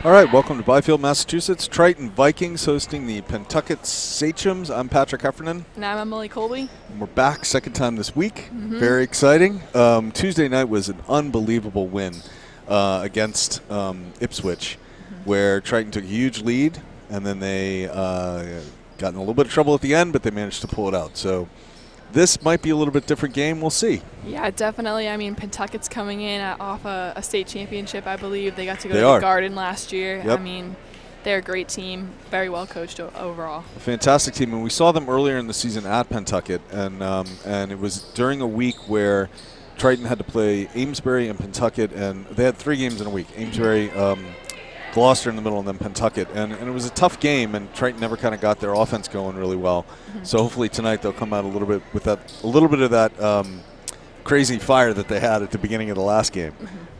All right, welcome to Byfield, Massachusetts. Triton Vikings hosting the Pentucket Sachems. I'm Patrick Heffernan. And I'm Emily Colby. And we're back second time this week. Very exciting. Tuesday night was an unbelievable win against Ipswich, where Triton took a huge lead, and then they got in a little bit of trouble at the end, but they managed to pull it out. So this might be a little bit different game. We'll see. Yeah, definitely. I mean, Pentucket's coming in off a state championship, I believe. They got to go to the Garden last year. Yep. I mean, they're a great team, very well coached overall. A fantastic team, and we saw them earlier in the season at Pentucket, and it was during a week where Triton had to play Amesbury and Pentucket, and they had 3 games in a week. Amesbury, Gloucester in the middle, and then Pentucket. And it was a tough game, and Triton never kind of got their offense going really well. So hopefully tonight they'll come out a little bit with a little bit of that crazy fire that they had at the beginning of the last game.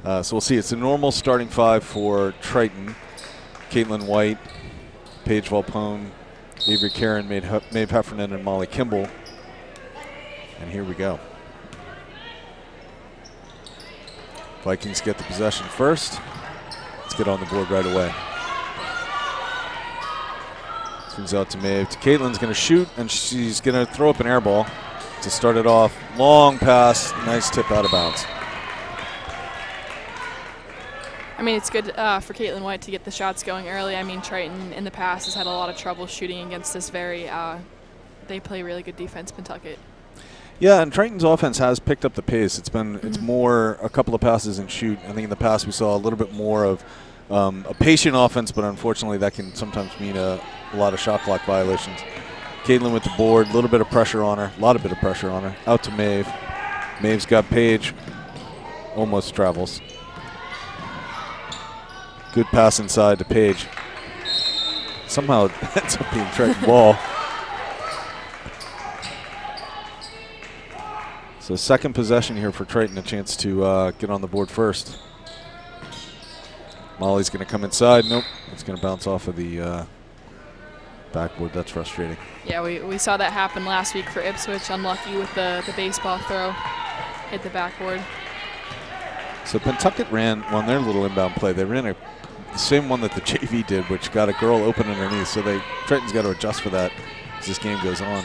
So we'll see. It's a normal starting 5 for Triton. Caitlin White, Paige Volpone, Avery Karen, Maeve Heffernan, and Molly Kimball. And here we go. Vikings get the possession first. Let's get on the board right away. Swings out to Maeve. Caitlin's going to shoot, and she's going to throw up an air ball to start it off. Long pass, nice tip out of bounds. I mean, it's good for Caitlin White to get the shots going early. I mean, Triton in the past has had a lot of trouble shooting against this they play really good defense, Pentucket. Yeah, and Triton's offense has picked up the pace. It's been it's more a couple of passes and shoot. I think in the past we saw a little bit more of a patient offense, but unfortunately that can sometimes mean a lot of shot clock violations. Caitlin with the board, a little bit of pressure on her, Out to Maeve. Maeve's got Paige, almost travels. Good pass inside to Paige. Somehow it ends up being Triton ball. So second possession here for Triton, a chance to get on the board first. Molly's going to come inside. Nope, it's going to bounce off of the backboard. That's frustrating. Yeah, we saw that happen last week for Ipswich. Unlucky with the baseball throw. Hit the backboard. So Pentucket ran on their little inbound play. They ran the same one that the JV did, which got a girl open underneath. So Triton's got to adjust for that as this game goes on.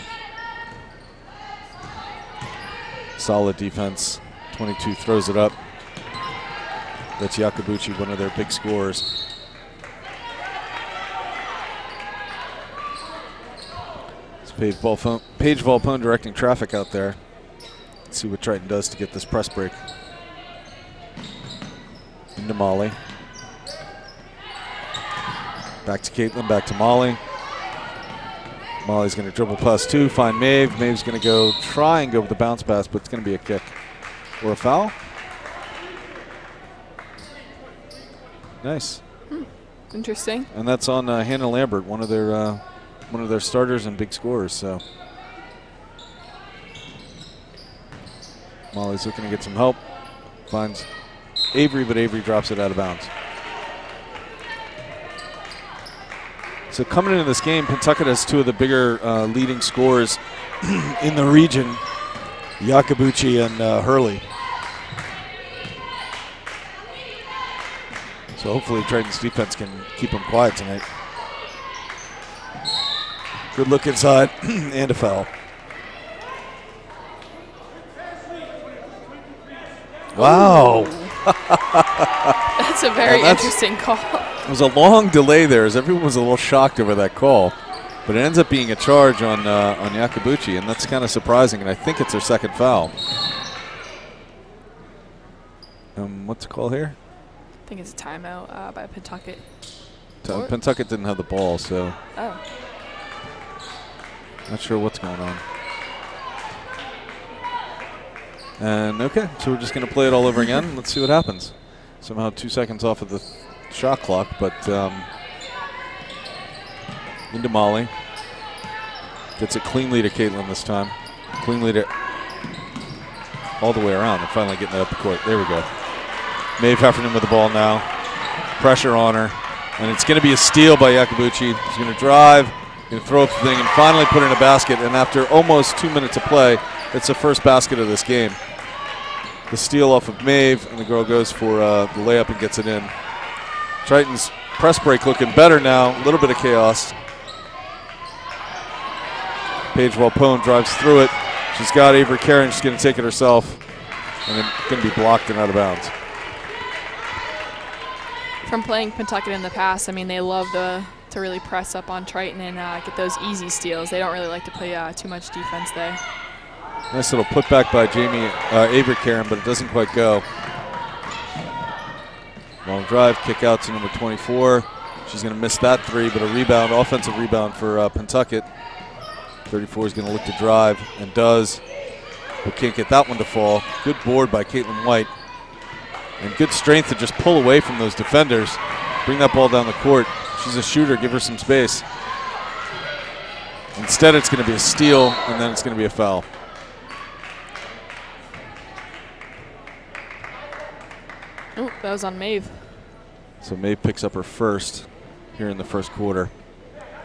Solid defense. 22 throws it up. That's Yakabuchi, one of their big scorers. It's Paige Volpone directing traffic out there. Let's see what Triton does to get this press break. Into Molly. Back to Caitlin, back to Molly. Molly's going to dribble past 2, find Maeve. Maeve's going to try and go with the bounce pass, but it's going to be a kick or a foul. Nice. Interesting. And that's on Hannah Lambert, one of their starters and big scorers. So Molly's looking to get some help. Finds Avery, but Avery drops it out of bounds. So coming into this game, Pentucket has 2 of the bigger leading scorers in the region, Yakabuchi and Hurley. So hopefully Triton's defense can keep them quiet tonight. Good look inside and a foul. Wow. That's a very interesting call. It was a long delay there as everyone was a little shocked over that call. But it ends up being a charge on Yakabuchi, and that's kind of surprising, and I think it's their second foul. What's the call here? I think it's a timeout by Pentucket. Pentucket didn't have the ball, so. Oh. Not sure what's going on. And okay, so we're just going to play it all over again. Let's see what happens. Somehow 2 seconds off of the shot clock, but into Molly. Gets it cleanly to Caitlin this time. Cleanly to all the way around and finally getting it up the court. There we go. Maeve Heffernan with the ball now. Pressure on her. And it's going to be a steal by Yakabuchi. He's going to drive, going to throw up the thing, and finally put in a basket. And after almost 2 minutes of play, it's the first basket of this game. The steal off of Maeve, and the girl goes for the layup and gets it in. Triton's Press break looking better now. A little bit of chaos. Paige Volpone drives through it. She's got Avery Karen. She's going to take it herself. And then going to be blocked and out of bounds. From playing Pentucket in the past, I mean, they love to really press up on Triton and get those easy steals. They don't really like to play too much defense there. Nice little putback by Avery Karen, but it doesn't quite go. Long drive, kick out to number 24. She's going to miss that three, but a rebound, offensive rebound for Pentucket. 34 is going to look to drive and does, but can't get that one to fall. Good board by Caitlin White. And good strength to just pull away from those defenders. Bring that ball down the court. She's a shooter, give her some space. Instead, it's going to be a steal, and then it's going to be a foul. Oh, that was on Maeve. So Maeve picks up her first here in the first quarter.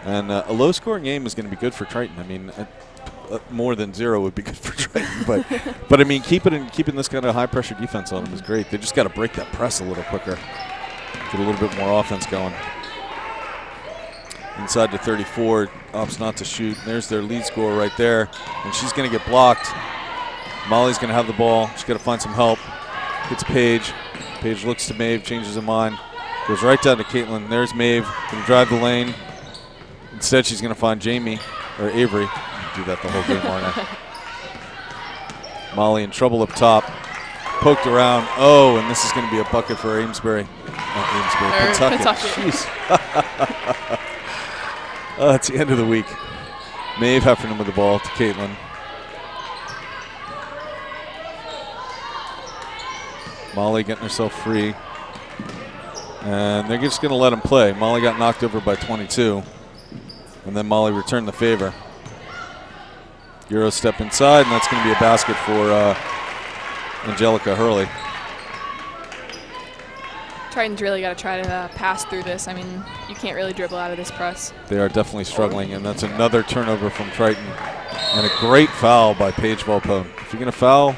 And a low-scoring game is going to be good for Triton. I mean, more than 0 would be good for Triton. But I mean, keeping this kind of high-pressure defense on them is great. They just got to break that press a little quicker. Get a little bit more offense going. Inside to 34, opts not to shoot. There's their lead scorer right there. And she's going to get blocked. Molly's going to have the ball. She's got to find some help. Hits Paige. Paige looks to Maeve, changes her mind. Goes right down to Caitlin. There's Maeve. Going to drive the lane. Instead, she's going to find Jamie, or Avery. Do that the whole game, aren't I? Molly in trouble up top. Poked around. Oh, and this is going to be a bucket for Amesbury. Not Amesbury, Pentucket. Jeez. Oh, it's the end of the week. Maeve Heffernan with the ball to Caitlin. Molly getting herself free. And they're just going to let him play. Molly got knocked over by 22. And then Molly returned the favor. Euro step inside, and that's going to be a basket for Angelica Hurley. Triton's really got to try to pass through this. I mean, you can't really dribble out of this press. They are definitely struggling, and that's another turnover from Triton. And a great foul by Paige Volpone. If you're going to foul,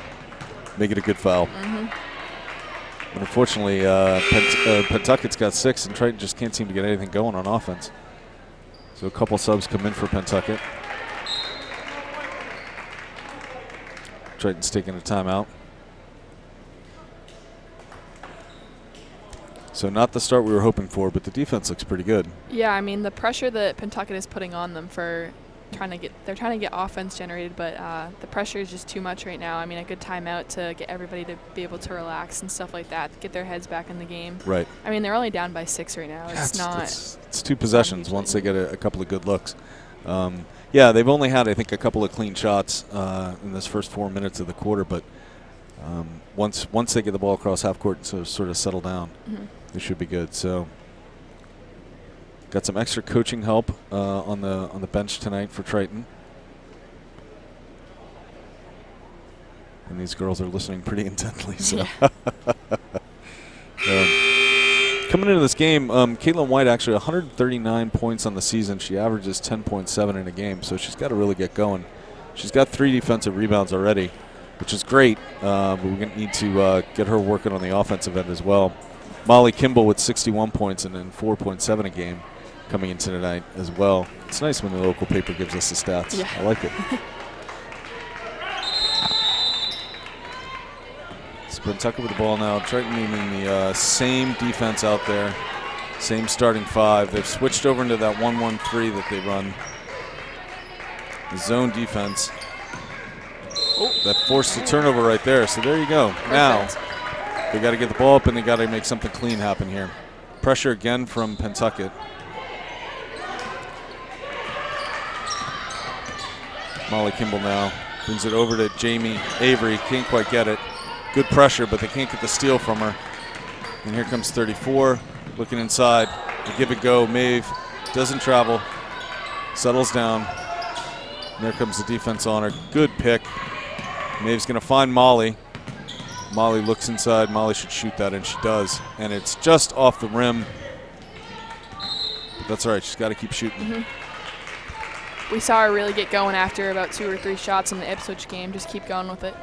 make it a good foul. But unfortunately, Pentucket's got 6, and Triton just can't seem to get anything going on offense. So a couple subs come in for Pentucket. Triton's taking a timeout. So not the start we were hoping for, but the defense looks pretty good. Yeah, I mean, the pressure that Pentucket is putting on them for they're trying to get offense generated, but the pressure is just too much right now. I mean, a good timeout to get everybody to be able to relax and stuff like that, get their heads back in the game. Right. I mean, they're only down by 6 right now. It's 2 possessions once they get a couple of good looks. Yeah, they've only had, I think, a couple of clean shots in this first 4 minutes of the quarter, but once they get the ball across half court and sort of settle down, they should be good. So got some extra coaching help on the bench tonight for Triton. And these girls are listening pretty intently. So coming into this game, Caitlin White actually 139 points on the season. She averages 10.7 in a game, so she's got to really get going. She's got 3 defensive rebounds already, which is great, but we're going to need to get her working on the offensive end as well. Molly Kimball with 61 points and then 4.7 a game coming into tonight as well. It's nice when the local paper gives us the stats. Yeah. I like it. It's Pentucket with the ball now. Triton needing the same defense out there, same starting 5. They've switched over into that 1-1-3 that they run. The zone defense. Oh, that forced a turnover right there. So there you go. Perfect. Now they got to get the ball up and they got to make something clean happen here. Pressure again from Pentucket. Molly Kimball now brings it over to Jamie Avery. Can't quite get it. Good pressure, but they can't get the steal from her. And here comes 34, looking inside. The give it go. Maeve doesn't travel, settles down. And there comes the defense on her. Good pick. Maeve's going to find Molly. Molly looks inside. Molly should shoot that, and she does. And it's just off the rim. But that's all right. She's got to keep shooting. We saw her really get going after about 2 or 3 shots in the Ipswich game. Just keep going with it.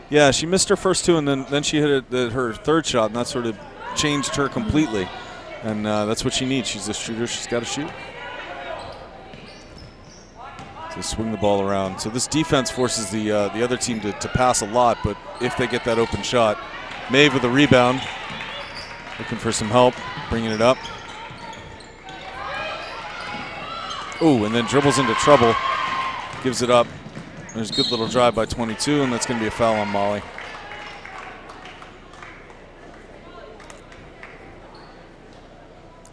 Yeah, she missed her first 2, and then she hit her 3rd shot, and that sort of changed her completely. And that's what she needs. She's a shooter. She's got to shoot. So swing the ball around. So this defense forces the other team to pass a lot, but if they get that open shot, Maeve with a rebound, looking for some help, bringing it up. Ooh, and then dribbles into trouble, gives it up. There's a good little drive by 22, and that's going to be a foul on Molly.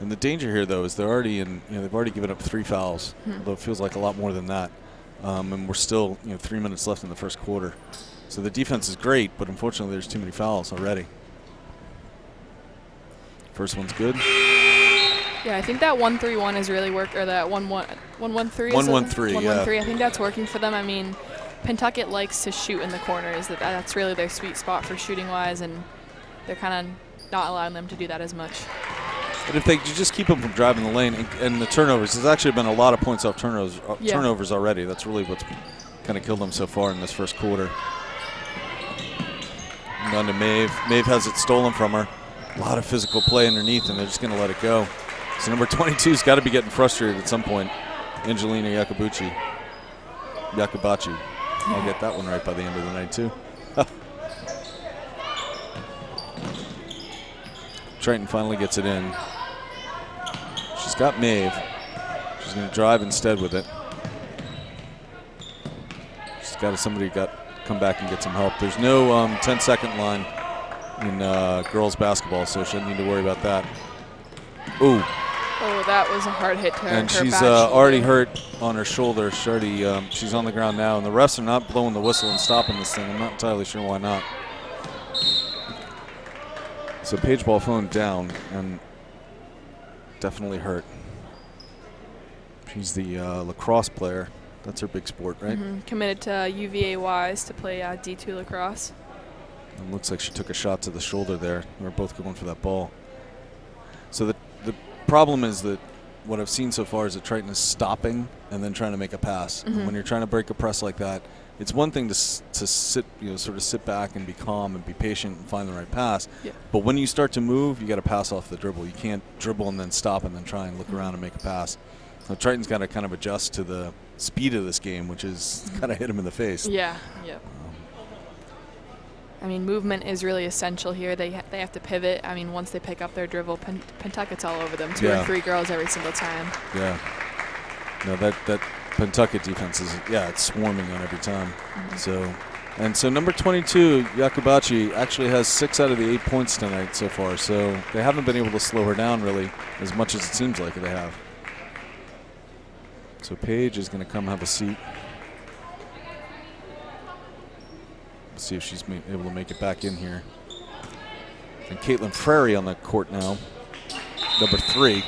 And the danger here, though, is they're already in. They've already given up 3 fouls, although it feels like a lot more than that. And we're still, 3 minutes left in the first quarter. So the defense is great, but unfortunately, there's too many fouls already. First one's good. Yeah, I think that 1-3-1 is really work, or that 1-1-3. 1-1-3, yeah. 1-1-3. I think that's working for them. I mean, Pentucket likes to shoot in the corners. That's really their sweet spot for shooting-wise, and they're kind of not allowing them to do that as much. But if they just keep them from driving the lane and the turnovers, there's actually been a lot of points off turnovers already. That's really what's kind of killed them so far in this first quarter. And down to Maeve. Maeve has it stolen from her. A lot of physical play underneath, and they're just going to let it go. So number 22's got to be getting frustrated at some point. Angelina Yakubachi. I'll get that one right by the end of the night, too. Triton finally gets it in. She's got Maeve. She's going to drive instead with it. She's got somebody come back and get some help. There's no 10-second line in girls basketball, so she doesn't need to worry about that. Ooh. Oh, that was a hard hit to her. And she's already hurt on her shoulder. She's on the ground now, and the refs are not blowing the whistle and stopping this thing. I'm not entirely sure why not. So Paige ball phone down and definitely hurt. She's the lacrosse player. That's her big sport, right? Committed to UVA Wise to play D2 lacrosse. It looks like she took a shot to the shoulder there. We're both going for that ball. So the problem is that what I've seen so far is that Triton is stopping and then trying to make a pass. And when you're trying to break a press like that, it's one thing to sit, sort of sit back and be calm and be patient and find the right pass. Yeah. But when you start to move, you got to pass off the dribble. You can't dribble and then stop and then try and look around and make a pass. So Triton's got to kind of adjust to the speed of this game, which is kind of hit him in the face. Yeah. Yep. I mean, movement is really essential here. They have to pivot. I mean, once they pick up their dribble, Pentucket's all over them. 2 or 3 girls every single time. Yeah. No, that Pentucket defense is, it's swarming on every time. So number 22, Yakubachi, actually has 6 out of the 8 points tonight so far. So they haven't been able to slow her down really as much as it seems like they have. So Paige is going to come have a seat. Let's see if she's able to make it back in here. And Caitlin Frary on the court now, number 3.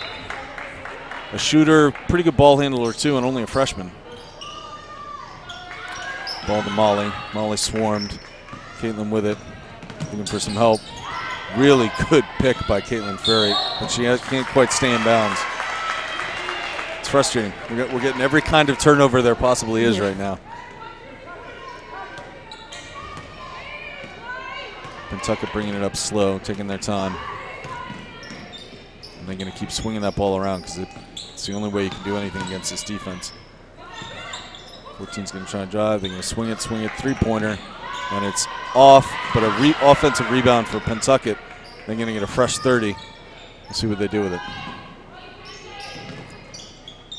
A shooter, pretty good ball handler too, and only a freshman. Ball to Molly. Molly swarmed. Caitlin with it, looking for some help. Really good pick by Caitlin Frary, but she can't quite stay in bounds. It's frustrating. We're getting every kind of turnover there possibly is right now. Pentucket bringing it up slow, taking their time. And they're going to keep swinging that ball around because it's the only way you can do anything against this defense. 14's going to try and drive. They're going to swing it, 3-pointer. And it's off, but offensive rebound for Pentucket. They're going to get a fresh 30. We'll see what they do with it.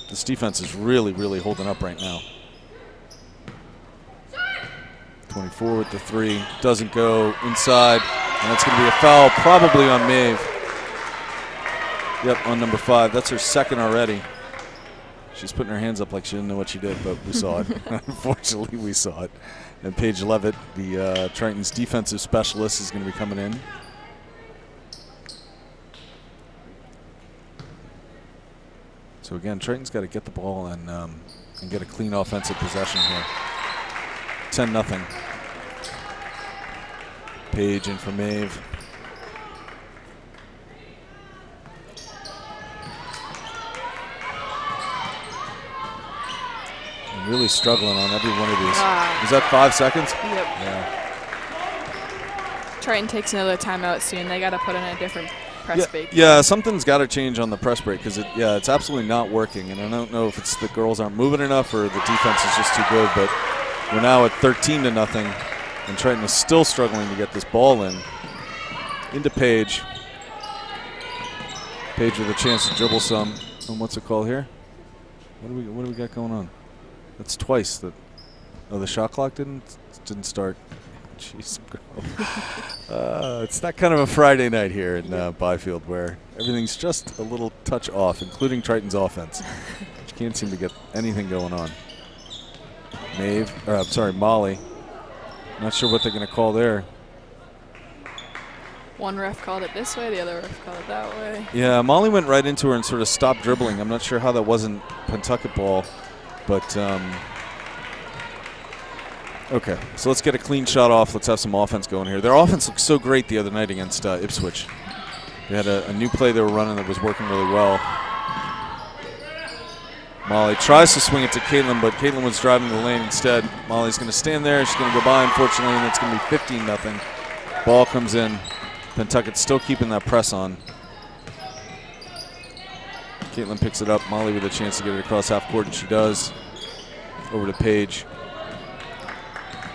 This defense is really, really holding up right now. 24 with the 3, doesn't go inside, and that's going to be a foul probably on Maeve. Yep, on number 5. That's her second already. She's putting her hands up like she didn't know what she did, but we saw it. Unfortunately, we saw it. And Paige Levitt, the Triton's defensive specialist, is going to be coming in. So again, Triton's got to get the ball and get a clean offensive possession here. 10-0. Paige in for Maeve. I'm really struggling on every one of these. Is that 5 seconds? Yep. Yeah. Triton takes another timeout soon. They got to put in a different press break. Yeah, something's got to change on the press break because it's absolutely not working. And I don't know if it's the girls aren't moving enough or the defense is just too good. But we're now at 13-0, and Triton is still struggling to get this ball in. Into Paige. Paige with a chance to dribble some. And what's it called here? What do we got going on? That's twice that. Oh, the shot clock didn't start. Jeez, it's that kind of a Friday night here in Byfield where everything's just a little touch off, including Triton's offense. You can't seem to get anything going on. Molly. Not sure what they're going to call there. One ref called it this way, the other ref called it that way. Yeah, Molly went right into her and sort of stopped dribbling. I'm not sure how that wasn't Pentucket ball, but okay, so let's get a clean shot off. Let's have some offense going here. Their offense looked so great the other night against Ipswich. They had a new play they were running that was working really well. Molly tries to swing it to Caitlin, but Caitlin was driving the lane instead. Molly's going to stand there. She's going to go by, unfortunately, and it's going to be 15-0. Ball comes in. Pentucket's still keeping that press on. Caitlin picks it up. Molly with a chance to get it across half court, and she does. Over to Paige.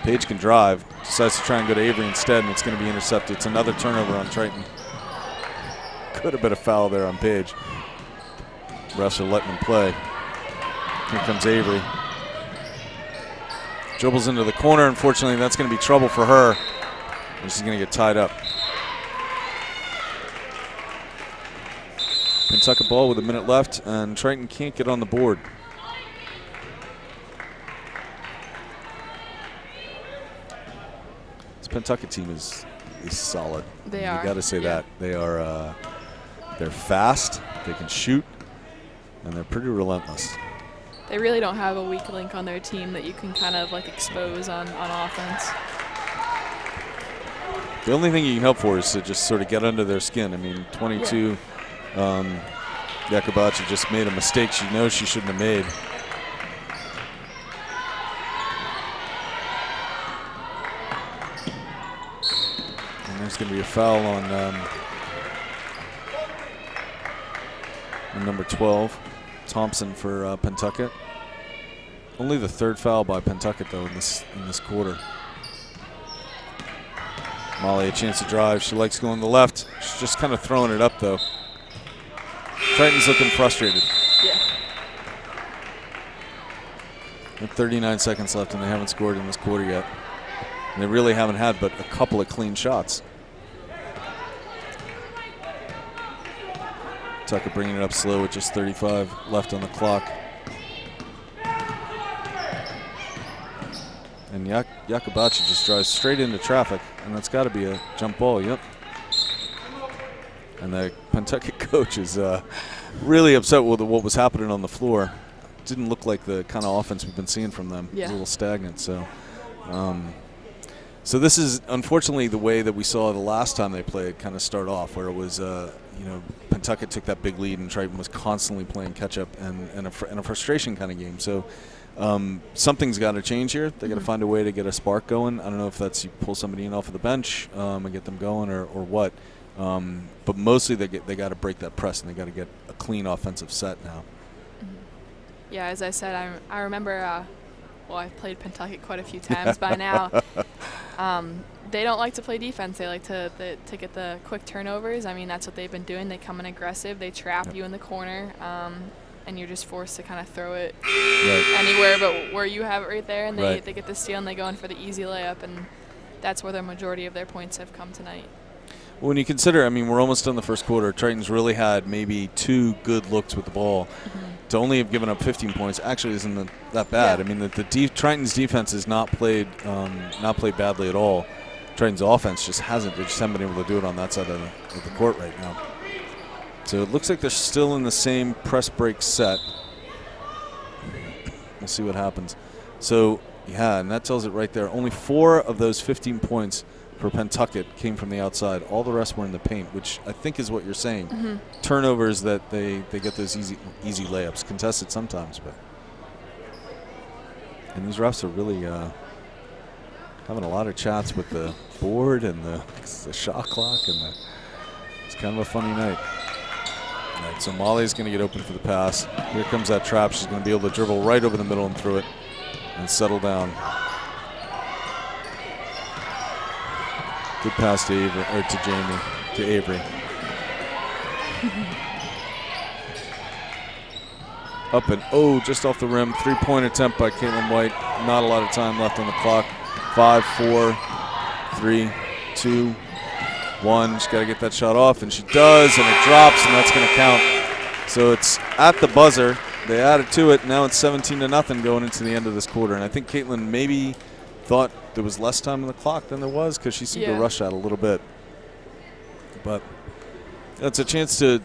Paige can drive. Decides to try and go to Avery instead, and it's going to be intercepted. It's another turnover on Triton. Could have been a foul there on Paige. Refs are letting him play. Here comes Avery. Dribbles into the corner. Unfortunately, that's going to be trouble for her. And she's going to get tied up. Pentucket ball with a minute left, and Triton can't get on the board. This Pentucket team is solid. They are. You got to say that. They are. They're fast. They can shoot, and they're pretty relentless. They really don't have a weak link on their team that you can kind of like expose on offense. The only thing you can hope for is to just sort of get under their skin. I mean, 22. Yakubachi just made a mistake she knows she shouldn't have made. And there's going to be a foul on number 12, Thompson for Pentucket. Only the third foul by Pentucket though in this quarter. Molly a chance to drive. She likes going to the left. She's just kind of throwing it up though. Triton's looking frustrated. Yeah. With 39 seconds left, and they haven't scored in this quarter yet. And they really haven't had but a couple of clean shots. Tucker bringing it up slow with just 35 left on the clock. And Yakubachi just drives straight into traffic, and that's got to be a jump ball. Yep. And the Pentucket coach is really upset with what was happening on the floor. Didn't look like the kind of offense we've been seeing from them. Yeah. It was a little stagnant. So, so this is unfortunately the way that we saw the last time they played kind of start off, where it was Pentucket took that big lead and Triton was constantly playing catch up and a frustration kind of game. So something's got to change here. They got to find a way to get a spark going. I don't know if that's you pull somebody in off of the bench and get them going or what. But mostly they got to break that press and they got to get a clean offensive set now. Yeah, as I said, I remember. I've played Pentucket quite a few times by now. They don't like to play defense. They like to get the quick turnovers. I mean, that's what they've been doing. They come in aggressive. They trap you in the corner, and you're just forced to kind of throw it anywhere but where you have it right there. And they get the steal and they go in for the easy layup, and that's where the majority of their points have come tonight. When you consider, I mean, we're almost done the first quarter. Triton's really had maybe 2 good looks with the ball. To only have given up 15 points actually isn't that bad. Yeah. I mean, Triton's defense has not played badly at all. Triton's offense just hasn't. They just haven't been able to do it on that side of the court right now. So it looks like they're still in the same press break set. We'll see what happens. So, yeah, and that tells it right there. Only 4 of those 15 points for Pentucket came from the outside. All the rest were in the paint, which I think is what you're saying. Turnovers that they get those easy layups, contested sometimes, but and these refs are really having a lot of chats with the board and the shot clock and It's kind of a funny night. All right, so Molly's going to get open for the pass. Here comes that trap. She's going to be able to dribble right over the middle and through it and settle down. Good pass to Avery, or to Jamie, to Avery. Up and just off the rim. 3-point attempt by Caitlin White. Not a lot of time left on the clock. 5, 4, 3, 2, 1. She's got to get that shot off, and she does, and it drops, and that's going to count. So it's at the buzzer. They added to it. Now it's 17-0 going into the end of this quarter. And I think Caitlin maybe thought there was less time on the clock than there was because she seemed to rush out a little bit. But it's a chance to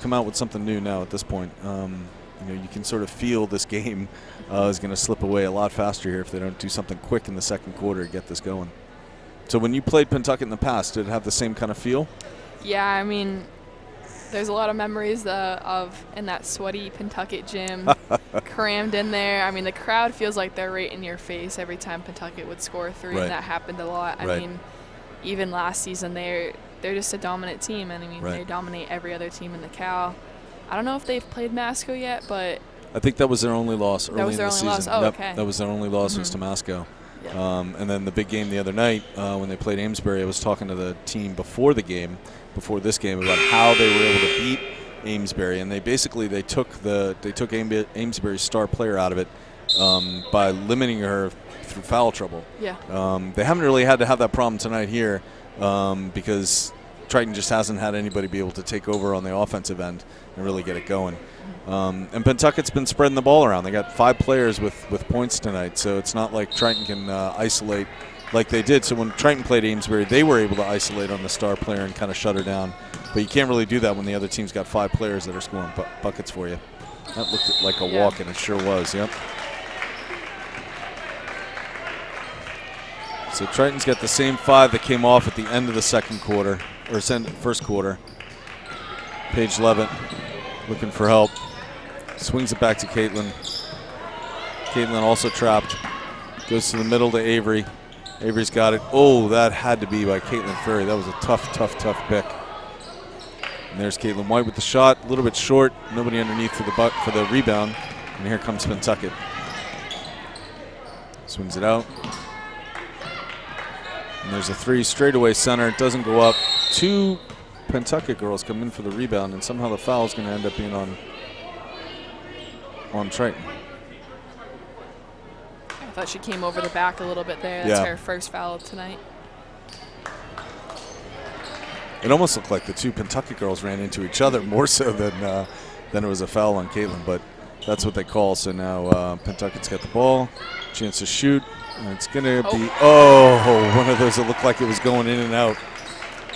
come out with something new now at this point. You know, you can sort of feel this game is going to slip away a lot faster here if they don't do something quick in the second quarter to get this going. So when you played Pentucket in the past, did it have the same kind of feel? Yeah, I mean, there's a lot of memories of in that sweaty Pentucket gym, crammed in there. I mean, the crowd feels like they're right in your face every time Pentucket would score a three, and that happened a lot. I mean, even last season, they're just a dominant team, and I mean, they dominate every other team in the Cal. I don't know if they've played Masco yet, but I think that was their only loss early in the season. Loss? Oh, okay. That was their only loss was to Masco. Yep. And then the big game the other night when they played Amesbury, I was talking to the team before the game, before this game, about how they were able to beat Amesbury, and they took Amesbury's star player out of it by limiting her through foul trouble. Yeah. They haven't really had to have that problem tonight here because Triton just hasn't had anybody be able to take over on the offensive end and really get it going. And Pentucket's been spreading the ball around. They got 5 players with points tonight, so it's not like Triton can isolate like they did. So when Triton played Amesbury, they were able to isolate on the star player and kind of shut her down. But you can't really do that when the other team's got 5 players that are scoring buckets for you. That looked like a walk, and it sure was, yep. So Triton's got the same 5 that came off at the end of the second quarter, or first quarter. Paige Levitt looking for help. Swings it back to Caitlin. Caitlin also trapped. Goes to the middle to Avery. Avery's got it. Oh, that had to be by Caitlin Ferry. That was a tough pick. And there's Caitlin White with the shot. A little bit short. Nobody underneath for the rebound. And here comes Pentucket. Swings it out. And there's a 3 straightaway center. It doesn't go up. 2 Pentucket girls come in for the rebound, and somehow the foul is going to end up being on Triton. I thought she came over the back a little bit there. That's her first foul of tonight. It almost looked like the 2 Pentucket girls ran into each other more so than it was a foul on Caitlin, but that's what they call. So now Pentucket's got the ball, chance to shoot. And it's going to be, one of those that looked like it was going in and out.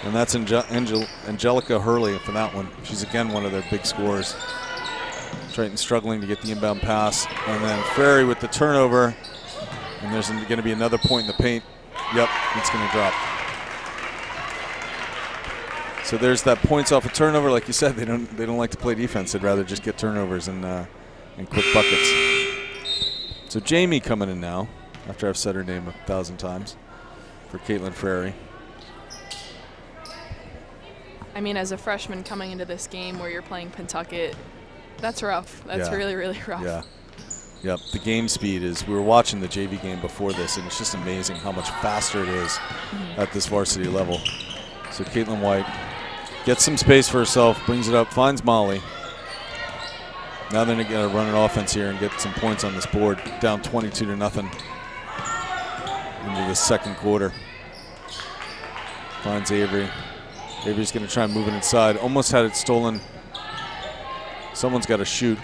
And that's Angelica Hurley for that one. She's, again, one of their big scorers. Triton struggling to get the inbound pass. And then Ferry with the turnover. And there's going to be another point in the paint. Yep, it's going to drop. So there's that points off a turnover. Like you said, they don't like to play defense. They'd rather just get turnovers and quick buckets. So Jamie coming in now, after I've said her name 1,000 times, for Caitlin Ferry. I mean, as a freshman coming into this game where you're playing Pentucket, that's rough. That's really, really rough. Yeah. Yep. The game speed is, we were watching the JV game before this, and it's just amazing how much faster it is at this varsity level. So Caitlin White gets some space for herself, brings it up, finds Molly. Now they're going to run an offense here and get some points on this board, down 22-0 into the second quarter. Finds Avery. Avery's going to try and move it inside. Almost had it stolen. Someone's got to shoot.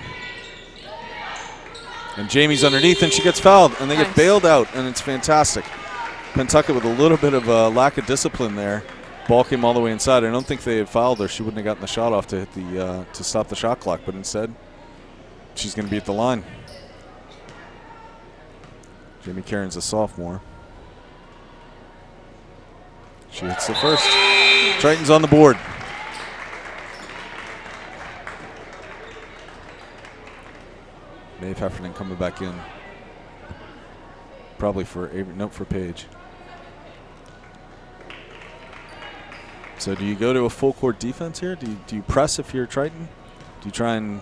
And Jamie's underneath, and she gets fouled, and they get bailed out, and it's fantastic. Pentucket with a little bit of a lack of discipline there. Ball came all the way inside. I don't think they had fouled her. She wouldn't have gotten the shot off to hit to stop the shot clock, but instead, she's going to be at the line. Jamie Caron's a sophomore. She hits the first. Triton's on the board. Maeve Heffernan coming back in. Probably for Avery, nope, for Paige. So do you go to a full court defense here? Do you press if you're Triton? Do you try and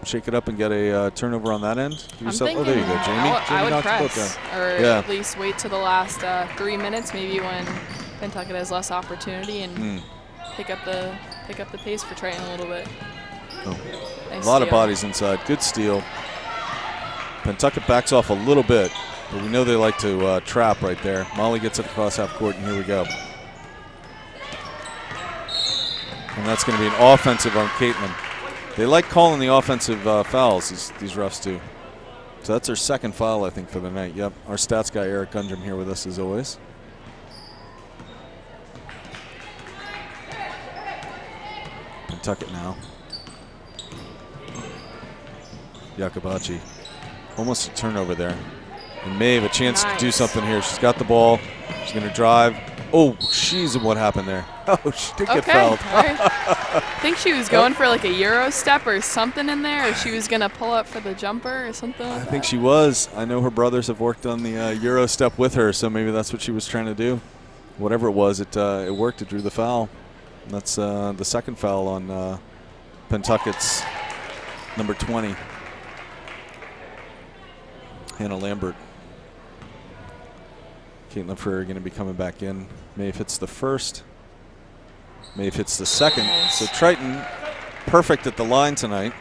shake it up and get a turnover on that end? I'm thinking, oh, there you go, Jamie. I would knocked the book press, down. or Yeah. at least wait to the last 3 minutes, maybe when Pentucket has less opportunity, and pick up the pace for Triton a little bit. Oh. Nice A lot of steal. bodies inside. Good steal. Pentucket backs off a little bit, but we know they like to trap right there. Molly gets it across half court, and here we go. And that's going to be an offensive on Caitlin. They like calling the offensive fouls, these refs do. So that's their second foul, I think, for the night. Yep, our stats guy, Eric Gundrum, here with us as always. Pentucket now. Yakabachi. Almost a turnover there. And Maeve, a chance to do something here. She's got the ball. She's going to drive. Oh, she's what happened there. Oh, she did get fouled. Right. I think she was going for like a Euro step or something in there, or she was going to pull up for the jumper or something like I think she was. I know her brothers have worked on the Euro step with her, so maybe that's what she was trying to do. Whatever it was, it worked. It drew the foul. And that's the second foul on Pentucket's number 20, Hannah Lambert. Caitlin Ferrer going to be coming back in. Maeve hits the first. Maeve hits the second. So Triton perfect at the line tonight.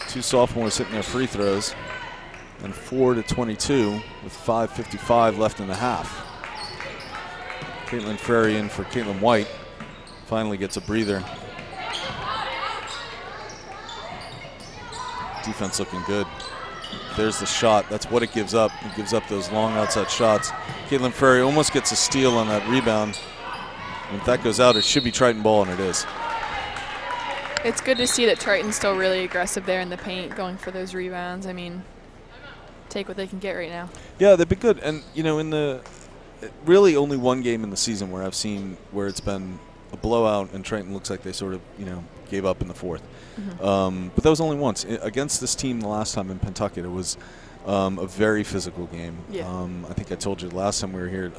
2 sophomores hitting their free throws. And 4-22 with 5:55 left in the half. Caitlin Ferrer in for Caitlin White. Finally gets a breather. Defense looking good. There's the shot. That's what it gives up. It gives up those long outside shots. Caitlin Ferry almost gets a steal on that rebound. And if that goes out, it should be Triton ball, and it is. It's good to see that Triton's still really aggressive there in the paint, going for those rebounds. I mean, take what they can get right now. Yeah, they've been good. And, you know, in the really only one game in the season where I've seen where it's been a blowout and Triton looks like they sort of, you know, gave up in the fourth. But that was only once. Against this team the last time in Pentucket, it was a very physical game. Yeah. I think I told you the last time we were here,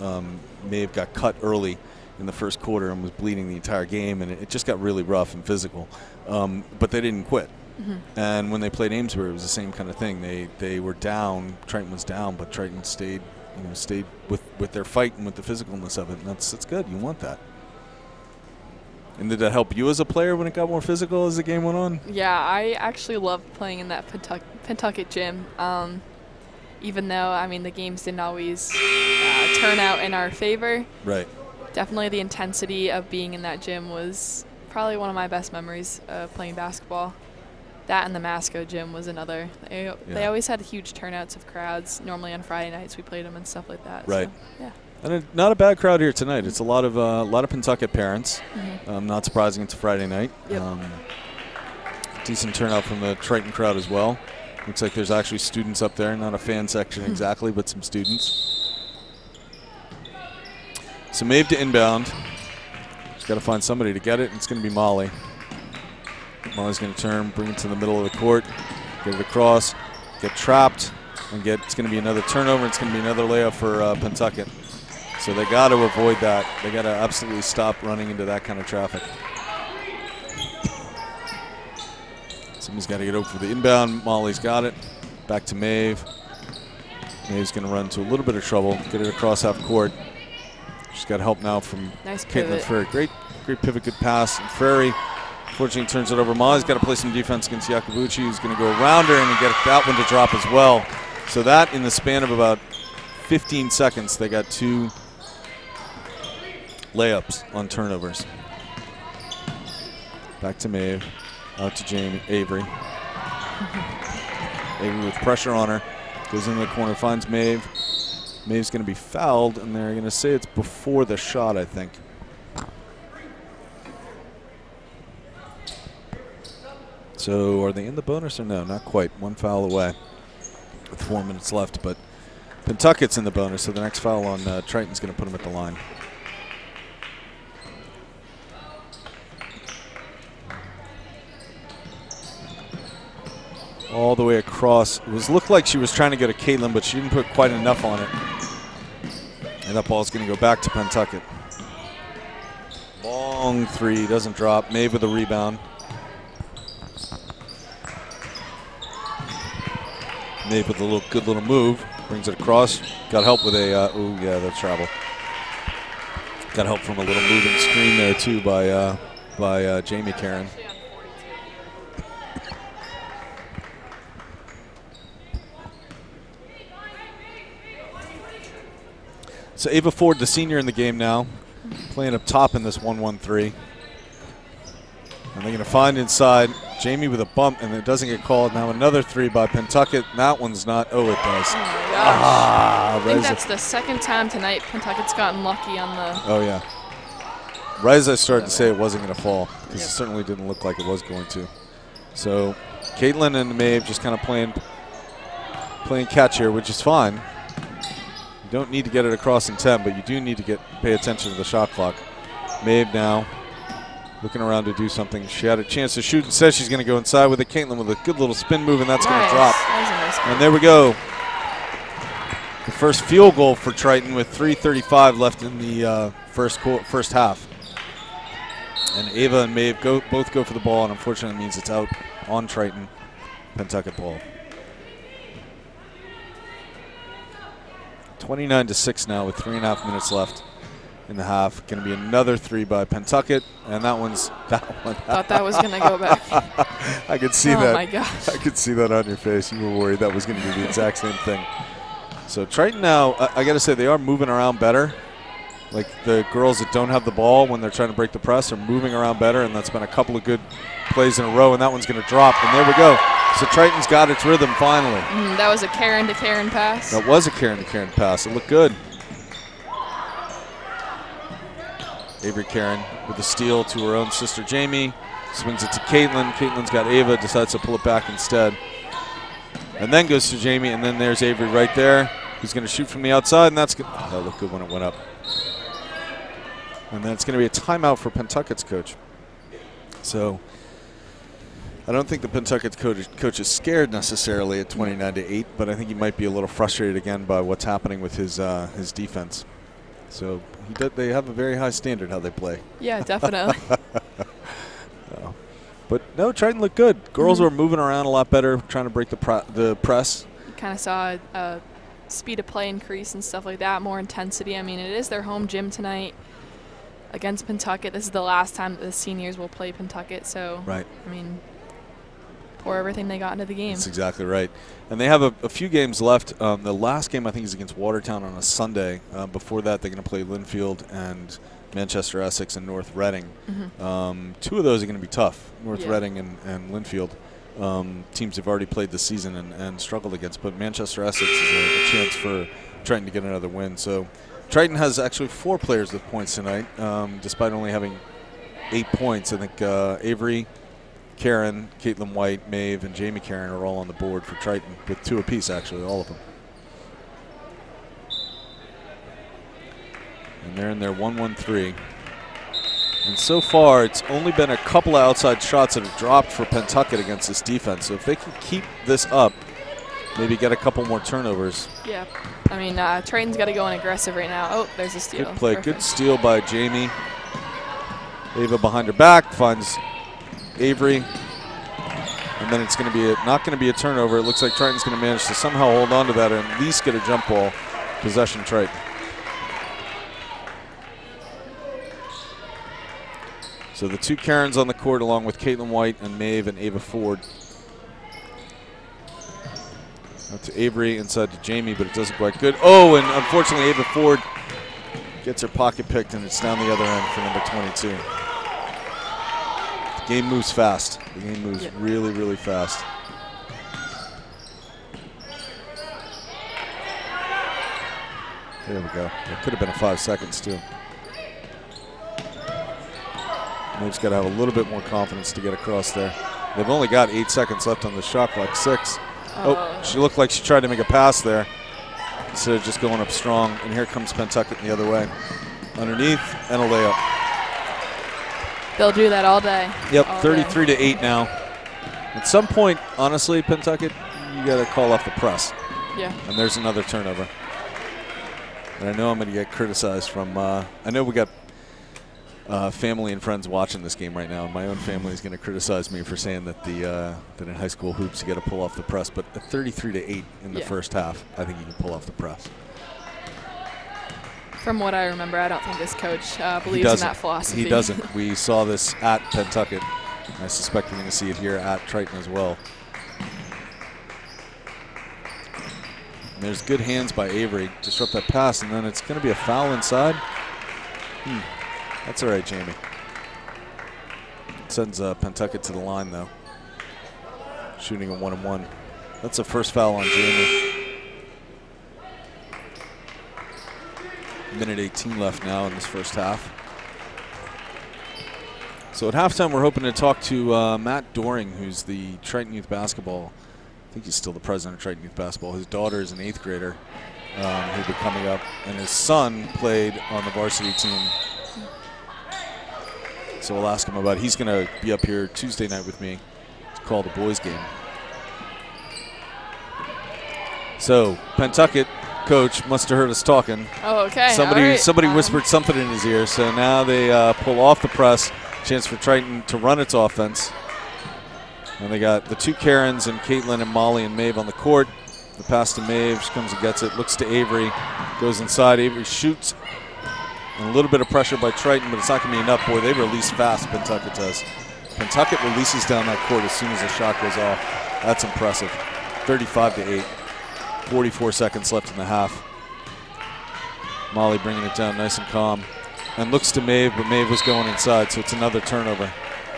Maeve got cut early in the first quarter and was bleeding the entire game, and it just got really rough and physical. But they didn't quit. And when they played Amesbury, it was the same kind of thing. They were down, Triton was down, but Triton stayed with their fight and with the physicalness of it, and that's good. You want that. And did that help you as a player when it got more physical as the game went on? Yeah, I actually loved playing in that Pentucket gym. Even though, I mean, the games didn't always turn out in our favor. Right. Definitely the intensity of being in that gym was probably one of my best memories of playing basketball. That and the Masco gym was another. They always had huge turnouts of crowds. Normally on Friday nights we played them and stuff like that. Right. So, yeah. And not a bad crowd here tonight. It's a lot of Pentucket parents. Not surprising, it's a Friday night. Yep. Decent turnout from the Triton crowd as well. Looks like there's actually students up there. Not a fan section exactly, but some students. So Maeve to inbound. She's got to find somebody to get it, and it's going to be Molly. Molly's going to turn, bring it to the middle of the court, get it across, get trapped, and it's going to be another turnover. It's going to be another layup for Pentucket. So they got to avoid that. They got to absolutely stop running into that kind of traffic. Somebody's got to get over for the inbound. Molly's got it. Back to Maeve. Maeve's going to run into a little bit of trouble. Get it across half court. She's got help now from Caitlin Ferry. Great pivot, good pass. And Ferry, unfortunately, turns it over. Molly's got to play some defense against Yakabuchi, who's going to go around her and get that one to drop as well. So that, in the span of about 15 seconds, they got 2 layups on turnovers. Back to Maeve. Out to Avery. Avery with pressure on her. Goes into the corner, finds Maeve. Maeve's going to be fouled, and they're going to say it's before the shot, I think. So are they in the bonus or no? Not quite. 1 foul away with 4 minutes left, but Pentucket's in the bonus, so the next foul on Triton's going to put him at the line. All the way across. It looked like she was trying to go to Caitlin, but she didn't put quite enough on it. And that ball's going to go back to Pentucket. Long three, doesn't drop. Maeve with a rebound. Maeve with a good little move. Brings it across. Got help with a, oh yeah, that's travel. Got help from a little moving screen there too by Jamie Karen. So Ava Ford, the senior in the game now, playing up top in this 1-1-3. And they're going to find inside. Jamie with a bump, and it doesn't get called. Now another three by Pentucket. That one's not. Oh, it does. Oh, my gosh. I think that's the second time tonight Pentucket's gotten lucky on the. Oh, yeah. Right as I started to say it wasn't going to fall, because it certainly didn't look like it was going to. So Caitlin and Maeve just kind of playing catch here, which is fine. You don't need to get it across in 10, but you do need to pay attention to the shot clock. Maeve now looking around to do something. She had a chance to shoot and says she's going to go inside with it. Caitlin with a good little spin move, and that's going to drop. And there we go. The first field goal for Triton with 3:35 left in the first half. And Ava and Maeve both go for the ball, and unfortunately means it's out on Triton. Pentucket ball. 29-6 now with 3.5 minutes left in the half. Going to be another three by Pentucket, and that one. Thought that was going to go back. I could see that. Oh my gosh! I could see that on your face. You were worried that was going to be the exact same thing. So Triton now, I got to say, they are moving around better. Like the girls that don't have the ball when they're trying to break the press are moving around better, and that's been a couple of good plays in a row, and that one's going to drop. And there we go. So Triton's got its rhythm finally. That was a Karen to Karen pass. That was a Karen to Karen pass. It looked good. Avery Karen with a steal to her own sister Jamie. Swings it to Caitlin. Caitlin's got Ava, decides to pull it back instead. And then goes to Jamie, and then there's Avery right there, who's going to shoot from the outside, and that's good. Oh, that looked good when it went up. And then it's going to be a timeout for Pentucket's coach. So I don't think the Pentucket's coach is scared necessarily at 29-8, but I think he might be a little frustrated again by what's happening with his defense. So they have a very high standard how they play. Yeah, definitely. But no, Triton looked good. Girls were moving around a lot better, trying to break the press. You kind of saw a speed of play increase and stuff like that, more intensity. I mean, it is their home gym tonight against Pentucket. This is the last time that the seniors will play Pentucket. So, right. I mean, pour everything they got into the game. That's exactly right. And they have a few games left. The last game, I think, is against Watertown on a Sunday. Before that, they're going to play Linfield and Manchester Essex and North Reading. Two of those are going to be tough, North Reading and Linfield. Teams have already played this season and struggled against, but Manchester Essex is a chance for Triton to get another win. So Triton has actually 4 players with points tonight, despite only having 8 points. I think Avery, Karen, Caitlin White, Maeve, and Jamie Karen are all on the board for Triton, with 2 apiece, actually, all of them. And they're in their 1-1-3. And so far, it's only been a couple of outside shots that have dropped for Pentucket against this defense. So if they can keep this up, maybe get a couple more turnovers. Yeah. I mean, Triton's got to go in aggressive right now. Oh, there's a steal. Good play. Perfect. Good steal by Jamie. Ava behind her back, finds Avery. And then it's going to be not going to be a turnover. It looks like Triton's going to manage to somehow hold on to that and at least get a jump ball. Possession Triton. So the 2 Karens on the court along with Caitlin White and Maeve and Ava Ford. Out to Avery, inside to Jamie, but it doesn't quite good. Oh, and unfortunately Ava Ford gets her pocket picked, and it's down the other end for number 22. The game moves fast. The game moves really, really fast. There we go. It could have been a 5 seconds, too. They've just got to have a little bit more confidence to get across there. They've only got 8 seconds left on the shot clock, 6. Oh, she looked like she tried to make a pass there instead of just going up strong. And here comes Pentucket the other way. Underneath and a layup. They'll do that all day. Yep, 33-8 now. At some point, honestly, Pentucket, you got to call off the press. Yeah. And there's another turnover. And I know I'm going to get criticized from, I know we got family and friends watching this game right now, and my own family is going to criticize me for saying that that in high school hoops you got to pull off the press. But at 33-8 in the first half, I think you can pull off the press. From what I remember, I don't think this coach believes in that philosophy. He doesn't. We saw this at Pentucket. I suspect we're going to see it here at Triton as well. And there's good hands by Avery. Disrupt that pass, and then it's going to be a foul inside. That's all right, Jamie. Sends Pentucket to the line, though. Shooting a 1-on-1. That's the first foul on Jamie. Minute 18 left now in this first half. So at halftime, we're hoping to talk to Matt Doring, who's the Triton Youth Basketball. I think he's still the president of Triton Youth Basketball. His daughter is an 8th grader who'll be coming up, and his son played on the varsity team. So we'll ask him about it. He's going to be up here Tuesday night with me to call the boys' game. So Pentucket coach must have heard us talking. Oh, okay. Somebody whispered something in his ear. So now they pull off the press. Chance for Triton to run its offense. And they got the two Karens and Caitlin and Molly and Maeve on the court. The pass to Maeve. She comes and gets it. Looks to Avery. Goes inside. Avery shoots. And a little bit of pressure by Triton, but it's not going to be enough. Boy, they release fast, Pentucket does. Pentucket releases down that court as soon as the shot goes off. That's impressive. 35-8. 44 seconds left in the half. Molly bringing it down nice and calm. And looks to Maeve, but Maeve was going inside, so it's another turnover.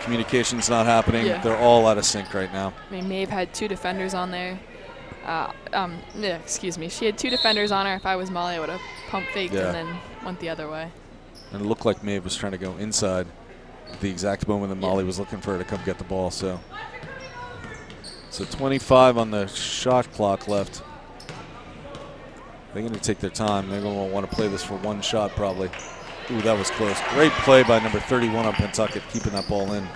Communication's not happening. Yeah. They're all out of sync right now. I mean, Maeve had 2 defenders on there. Excuse me. She had 2 defenders on her. If I was Molly, I would have pump faked and then went the other way. And it looked like Maeve was trying to go inside at the exact moment that Molly was looking for her to come get the ball. So 25 on the shot clock left. They're going to take their time. They're going to want to play this for one shot probably. Ooh, that was close. Great play by number 31 on Pentucket, keeping that ball in.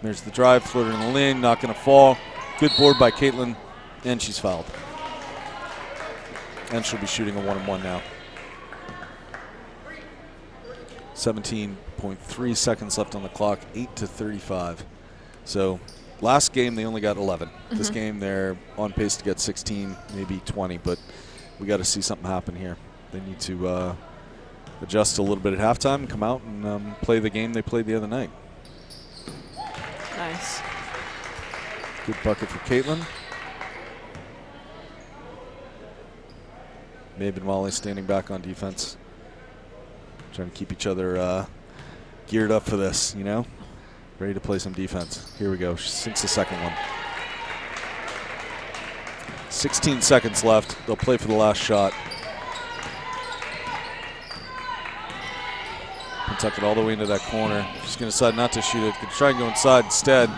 There's the drive, floater in the lane, not going to fall. Good board by Caitlin, and she's fouled. And she'll be shooting a 1-on-1 now. 17.3 seconds left on the clock, 8-35. So last game they only got 11. This game they're on pace to get 16, maybe 20, but we got to see something happen here. They need to adjust a little bit at halftime and come out and play the game they played the other night. Nice. Good bucket for Caitlin. Maeve and Molly standing back on defense. Trying to keep each other geared up for this, you know? Ready to play some defense. Here we go. She sinks the second one. 16 seconds left. They'll play for the last shot. Pentucket all the way into that corner. She's going to decide not to shoot it. Could try and go inside instead.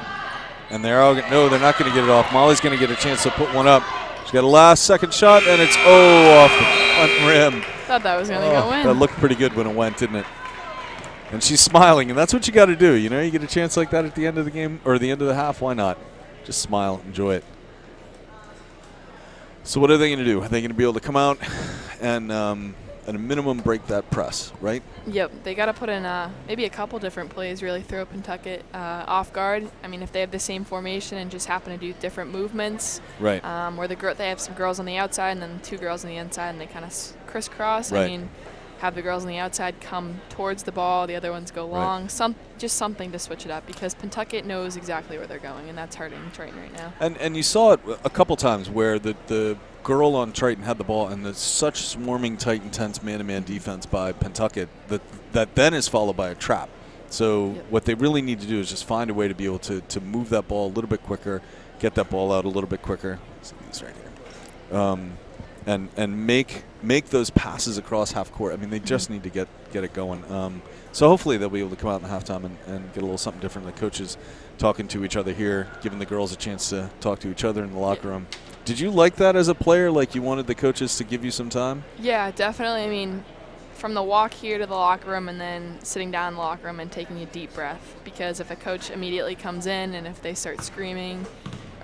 And they're all no, they're not going to get it off. Molly's going to get a chance to put one up. She's got a last second shot, and it's off the front rim. Thought that was going to go in. That looked pretty good when it went, didn't it? And she's smiling, and that's what you got to do. You know, you get a chance like that at the end of the game or the end of the half. Why not? Just smile, enjoy it. So what are they going to do? Are they going to be able to come out and at a minimum break that press, right? Yep, they got to put in maybe a couple different plays, really throw Pentucket off guard. I mean, if they have the same formation and just happen to do different movements, right? Where they have some girls on the outside and then 2 girls on the inside, and they kind of crisscross. Right. I mean, have the girls on the outside come towards the ball, the other ones go long. Right. Just something to switch it up, because Pentucket knows exactly where they're going, and that's hurting Triton right now. And you saw it a couple times where the girl on Triton had the ball, and there's such swarming, tight, intense man-to-man defense by Pentucket that then is followed by a trap. So what they really need to do is just find a way to be able to move that ball a little bit quicker, get that ball out a little bit quicker. See these right here. And make those passes across half court. I mean, they just need to get it going. So hopefully they'll be able to come out in the halftime and get a little something different. The coaches talking to each other here, giving the girls a chance to talk to each other in the locker room. Did you like that as a player? Like you wanted the coaches to give you some time? Yeah, definitely. I mean, from the walk here to the locker room and then sitting down in the locker room and taking a deep breath. Because if a coach immediately comes in and if they start screaming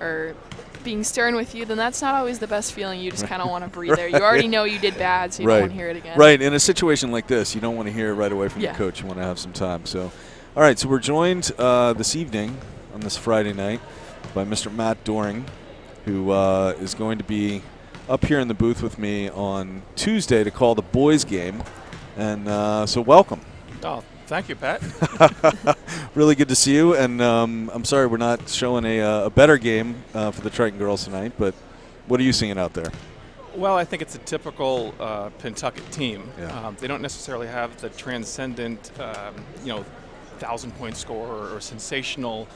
or being stern with you, then that's not always the best feeling. You just kind of want to breathe there. You already know you did bad, so you don't want to hear it again. Right. In a situation like this, you don't want to hear it right away from yeah. the coach. You want to have some time. So, all right. So we're joined this evening on this Friday night by Mr. Matt Doring, who is going to be up here in the booth with me on Tuesday to call the boys' game. And so welcome. Oh, thank you, Pat. Really good to see you. And I'm sorry we're not showing a better game for the Triton girls tonight, but what are you seeing out there? Well, I think it's a typical Pentucket team. Yeah. They don't necessarily have the transcendent, 1,000-point scorer or sensational,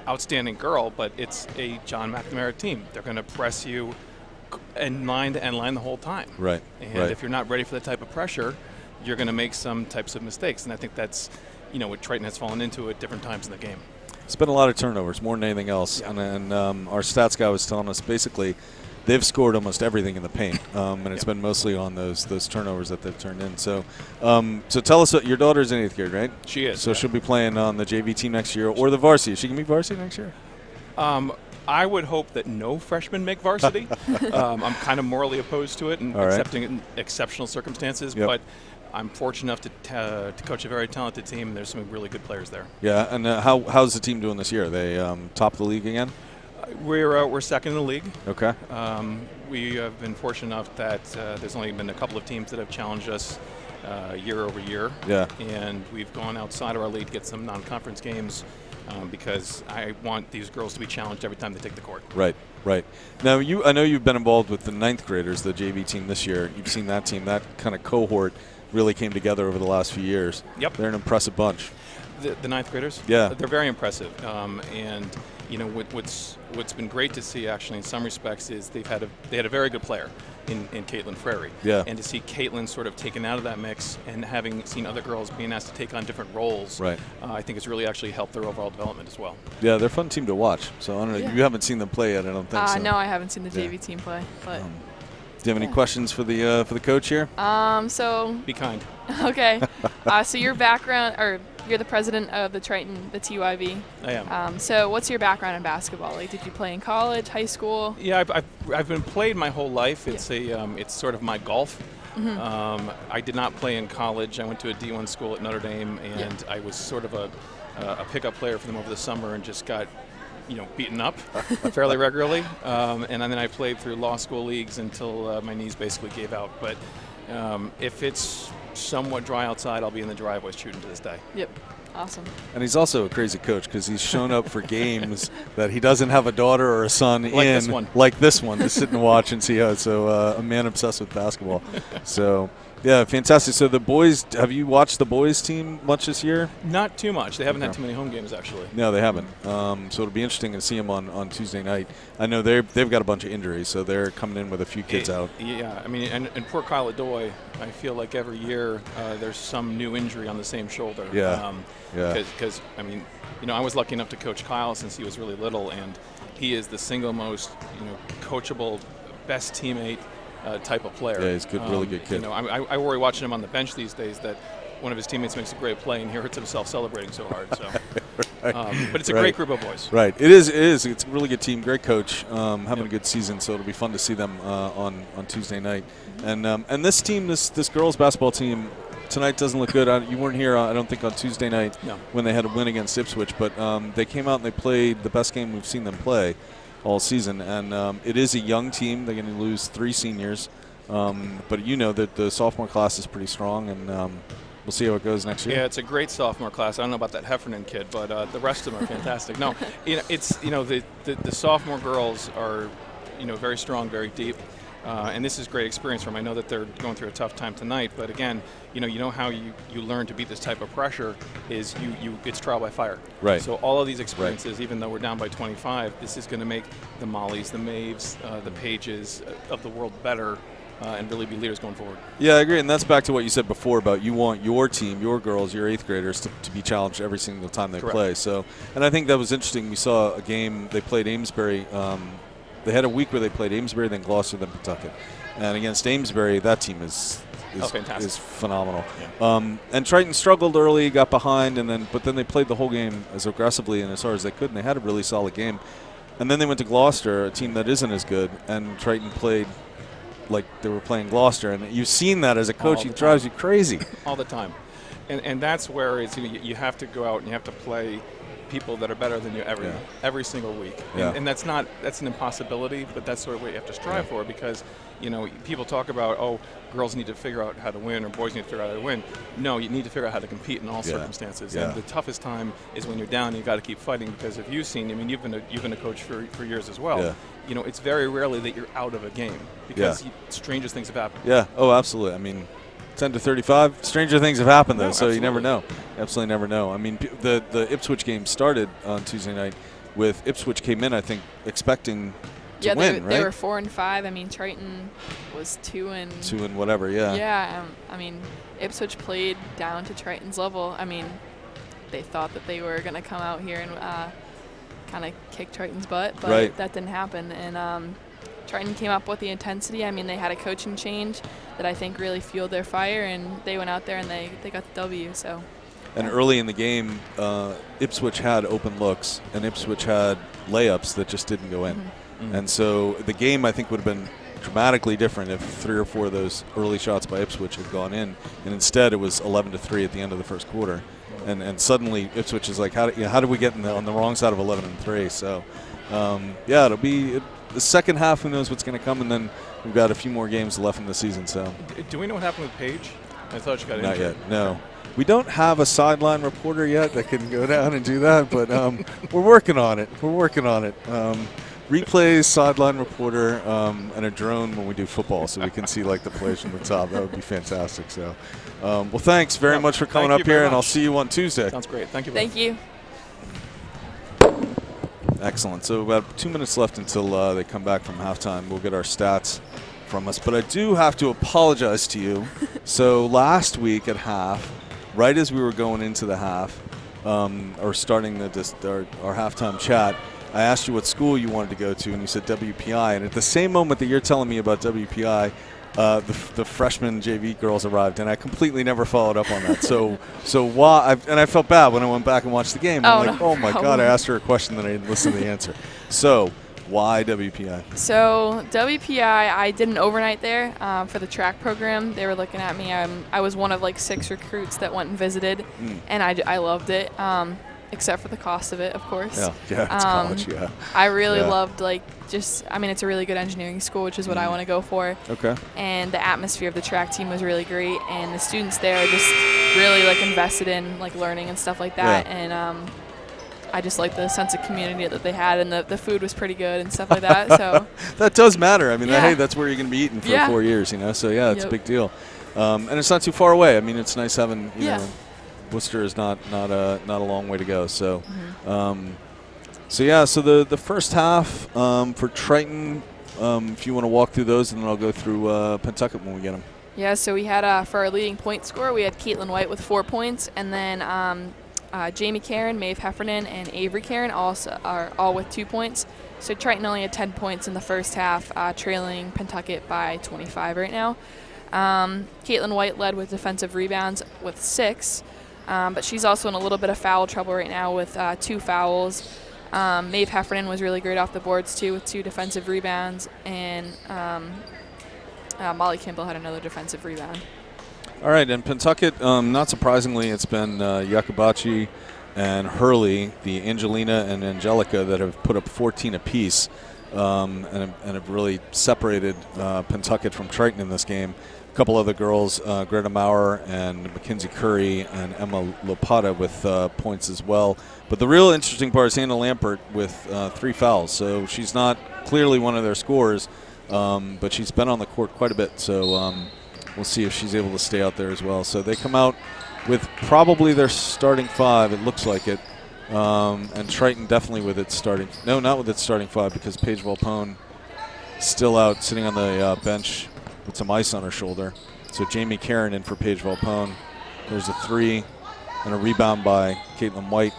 outstanding girl, but it's a John McNamara team. They're going to press you end line to end line the whole time. Right. And if you're not ready for that type of pressure, you're going to make some types of mistakes. And I think that's, what Triton has fallen into at different times in the game. It's been a lot of turnovers, more than anything else. Yeah. And our stats guy was telling us basically they've scored almost everything in the paint, and it's been mostly on those turnovers that they've turned in. So, so tell us, your daughter's in 8th grade, right? She is. So she'll be playing on the JV team next year or the varsity. She can be varsity next year? I would hope that no freshmen make varsity. I'm kind of morally opposed to it and accepting it in exceptional circumstances, but I'm fortunate enough to coach a very talented team, and there's some really good players there. Yeah, and how's the team doing this year? Are they top of the league again? We're second in the league. Okay. We have been fortunate enough that there's only been a couple of teams that have challenged us year over year. Yeah. And we've gone outside of our league to get some non-conference games because I want these girls to be challenged every time they take the court. Right. Now, I know you've been involved with the 9th graders, the JV team this year. You've seen that team, that kind of cohort really came together over the last few years. Yep. They're an impressive bunch. The 9th graders? Yeah. They're very impressive. And what's been great to see actually in some respects is they had a very good player in Caitlin Frary. Yeah. And to see Caitlin sort of taken out of that mix and having seen other girls being asked to take on different roles, I think it's really actually helped their overall development as well. Yeah, they're a fun team to watch. So I don't know. Yeah. You haven't seen them play yet, I don't think so. No, I haven't seen the JV team play. But do you have any questions for the coach here? So be kind. Okay. So your background, or you're the president of the Triton, the TYV. I am. So what's your background in basketball? Like, did you play in college, high school? Yeah, I've been played my whole life. It's it's sort of my golf. Mm-hmm. I did not play in college. I went to a D1 school at Notre Dame, and I was sort of a pickup player for them over the summer, and just got beaten up fairly regularly. And then I played through law school leagues until my knees basically gave out. But if it's somewhat dry outside, I'll be in the driveway shooting to this day. Yep. Awesome. And he's also a crazy coach because he's shown up for games that he doesn't have a daughter or a son like this one to sit and watch and see how. So a man obsessed with basketball. So. Yeah, fantastic. So the boys, have you watched the boys team much this year? Not too much. They haven't had too many home games, actually. No, they haven't. So it'll be interesting to see them on Tuesday night. I know they've got a bunch of injuries, so they're coming in with a few kids out. Yeah, I mean, and poor Kyle Adoy, I feel like every year there's some new injury on the same shoulder. Yeah. Because, I mean, I was lucky enough to coach Kyle since he was really little, and he is the single most, coachable, best teammate type of player. Yeah, he's good, really good kid. I worry watching him on the bench these days that one of his teammates makes a great play and he hurts himself celebrating so hard. So, but it's a great group of boys. Right, it is. It's a really good team, great coach, having a good season. So it'll be fun to see them on Tuesday night. And this team, this girls basketball team, tonight doesn't look good. You weren't here, I don't think, on Tuesday night when they had a win against Ipswich, but they came out and they played the best game we've seen them play all season, and it is a young team. They're going to lose 3 seniors, but that the sophomore class is pretty strong, and we'll see how it goes next year. Yeah, it's a great sophomore class. I don't know about that Heffernan kid, but the rest of them are fantastic. No, it's the sophomore girls are very strong, very deep. And this is great experience for them. I know that they're going through a tough time tonight, but again, how you learn to beat this type of pressure is it's trial by fire. Right. So all of these experiences, even though we're down by 25, this is going to make the Mollys, the Maves, the Pages of the world better. And really be leaders going forward. Yeah, I agree, and that's back to what you said before about you want your team, your girls, your 8th graders to be challenged every single time they play. So, and I think that was interesting. We saw a game, they played Amesbury. They had a week where they played Amesbury, then Gloucester, then Pawtucket. And against Amesbury, that team is phenomenal. Yeah. And Triton struggled early, got behind, but then they played the whole game as aggressively and as hard as they could, and they had a really solid game. And then they went to Gloucester, a team that isn't as good, and Triton played like they were playing Gloucester. And you've seen that as a coach. It drives you crazy. All the time. And that's where it's, you have to go out and you have to play people that are better than you every single week. Yeah. And that's an impossibility, but that's sort of what you have to strive for, because people talk about, oh, girls need to figure out how to win or boys need to figure out how to win. No, you need to figure out how to compete in all circumstances. Yeah. And the toughest time is when you're down. You've got to keep fighting, because if you've seen, you've been a coach for years as well. Yeah. It's very rarely that you're out of a game, because strangest things have happened. Yeah. Oh, absolutely. I mean, 10 to 35, stranger things have happened, though, so absolutely. you never know. Absolutely never know. I mean, the Ipswich game started on Tuesday night with Ipswich came in, I think, expecting to win, right? They were 4-5. I mean, Triton was 2 and whatever, yeah. Yeah, I mean, Ipswich played down to Triton's level. I mean, they thought that they were going to come out here and kind of kick Triton's butt, but that didn't happen. And Triton came up with the intensity. I mean, they had a coaching change that I think really fueled their fire, and they went out there and they got the W. So. And early in the game, Ipswich had open looks, and Ipswich had layups that just didn't go in. Mm-hmm. And so the game, I think, would have been dramatically different if 3 or 4 of those early shots by Ipswich had gone in. And instead, it was 11-3 at the end of the first quarter. And suddenly, Ipswich is like, how did we get on the wrong side of 11-3? So, it'll be the second half. Who knows what's going to come? And then we've got a few more games left in the season. So, do we know what happened with Paige? I thought she got injured. Not yet. No. We don't have a sideline reporter yet that can go down and do that, but we're working on it. Replays, sideline reporter, and a drone when we do football, so we can see like the players from the top. That would be fantastic. So, well, thanks very much for coming up here, and I'll see you on Tuesday. Sounds great. Thank you. Thank you. Excellent. So about 2 minutes left until they come back from halftime. We'll get our stats from us, but I do have to apologize to you. So last week at half, right as we were going into the half, or starting our halftime chat, I asked you what school you wanted to go to, and you said WPI. And at the same moment that you're telling me about WPI, the freshman JV girls arrived, and I completely never followed up on that. So why? And I felt bad when I went back and watched the game. I'm like, oh my God, I asked her a question that I didn't listen to the answer. So why WPI? So WPI, I did an overnight there for the track program. They were looking at me. I was one of like 6 recruits that went and visited, and I loved it. Except for the cost of it, of course. Yeah, it's college, yeah. I really loved, it's a really good engineering school, which is what I want to go for. Okay. And the atmosphere of the track team was really great, and the students there are just really, invested in, learning and stuff like that. Yeah. And I just liked the sense of community that they had, and the food was pretty good and stuff like that. So that does matter. I mean, hey, that's where you're going to be eating for 4 years, So, it's a big deal. And it's not too far away. I mean, it's nice having, you know, Worcester is not a long way to go. So, so the first half for Triton, if you want to walk through those, and then I'll go through Pentucket when we get them. Yeah, so we had for our leading point scorer, we had Caitlin White with 4 points, and then Jamie Karen, Maeve Heffernan, and Avery Karen also are all with 2 points. So Triton only had 10 points in the first half, trailing Pentucket by 25 right now. Caitlin White led with defensive rebounds with 6. But she's also in a little bit of foul trouble right now with 2 fouls. Maeve Heffernan was really great off the boards, too, with 2 defensive rebounds. And Molly Kimball had another defensive rebound. All right, and Pentucket, not surprisingly, it's been Yakubachi and Hurley, the Angelina and Angelica, that have put up 14 apiece and have really separated Pentucket from Triton in this game. A couple other girls, Greta Maurer and Mackenzie Curry and Emma Lopata with points as well. But the real interesting part is Hannah Lampert with 3 fouls. So she's not clearly one of their scorers, but she's been on the court quite a bit. So we'll see if she's able to stay out there as well. So they come out with probably their starting 5. It looks like it. And Triton definitely with its starting. No, not with its starting 5, because Paige Volpone still out sitting on the bench with some ice on her shoulder. So Jamie Karen in for Paige Volpone. There's a 3 and a rebound by Caitlin White.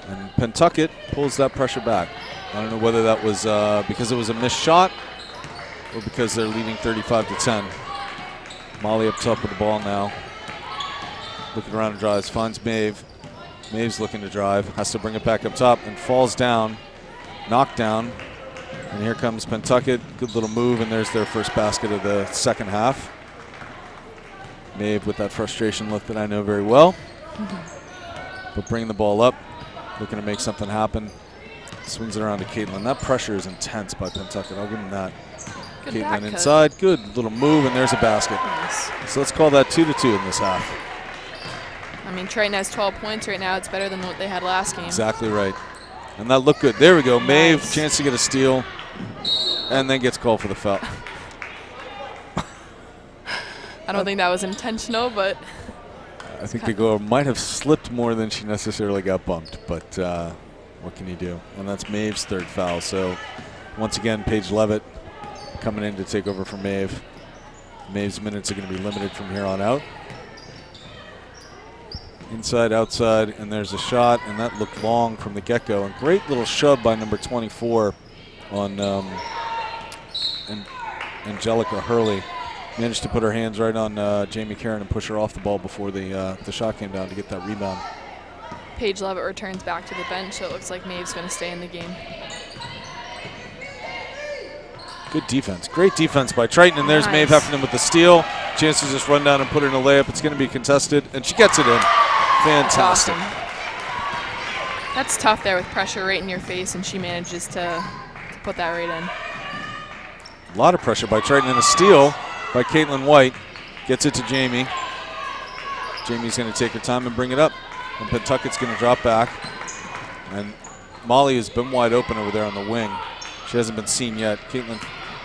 And Pentucket pulls that pressure back. I don't know whether that was because it was a missed shot or because they're leading 35-10. Molly up top with the ball now. Looking around and drives, finds Maeve. Maeve's looking to drive, has to bring it back up top and falls down, knocked down. And here comes Pentucket. Good little move, and there's their first basket of the second half. Maeve with that frustration look that I know very well. But bringing the ball up, looking to make something happen. Swings it around to Caitlin. That pressure is intense by Pentucket. I'll give them that. Good Caitlin inside. Good little move, and there's a basket. Nice. So let's call that 2-2 in this half. I mean, Triton has 12 points right now. It's better than what they had last game. Exactly right. And that looked good. There we go. Nice. Maeve, chance to get a steal, and then gets called for the foul. I don't think that was intentional, but I think the goal might have slipped more than she necessarily got bumped, but what can you do? And that's Maeve's third foul. So once again, Paige Levitt coming in to take over for Maeve. Maeve's minutes are going to be limited from here on out. Inside, outside, and there's a shot, and that looked long from the get-go. And great little shove by number 24 on Angelica Hurley. Managed to put her hands right on Jamie Karen and push her off the ball before the shot came down to get that rebound. Paige Levitt returns back to the bench, so it looks like Maeve's going to stay in the game. Good defense. Great defense by Triton, and there's Nice. Maeve Heffernan with the steal. Chance to just run down and put it in a layup. It's going to be contested, and she gets it in. Fantastic. Awesome. That's tough there with pressure right in your face, and she manages to put that right in. A lot of pressure by Triton, and a steal by Caitlin White. Gets it to Jamie. Jamie's going to take her time and bring it up, and Pentucket's going to drop back. And Molly has been wide open over there on the wing. She hasn't been seen yet. Caitlin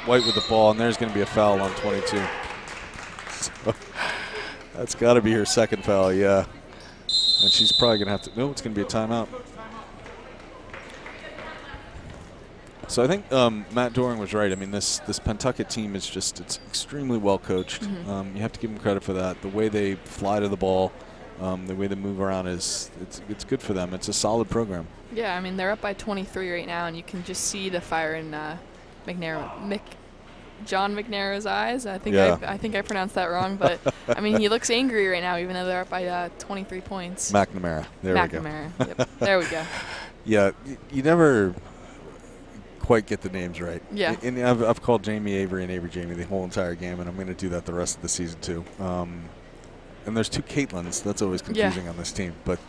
White with the ball, and there's going to be a foul on 22. So that's got to be her second foul, yeah. And she's probably going to have to, no, it's going to be a timeout. So I think Matt Doring was right. I mean, this Pentucket team is just, it's extremely well coached. You have to give them credit for that. The way they fly to the ball, the way they move around it's good for them. It's a solid program. Yeah, I mean, they're up by 23 right now, and you can just see the fire in John McNaira's eyes. I think I think I pronounced that wrong, but I mean, he looks angry right now, even though they're up by 23 points. McNamara. There we go. McNamara. Yep. There we go. Yeah, you never quite get the names right. Yeah. And I've called Jamie Avery and Avery Jamie the whole entire game, and I'm going to do that the rest of the season too. And there's two Caitlins. That's always confusing on this team. But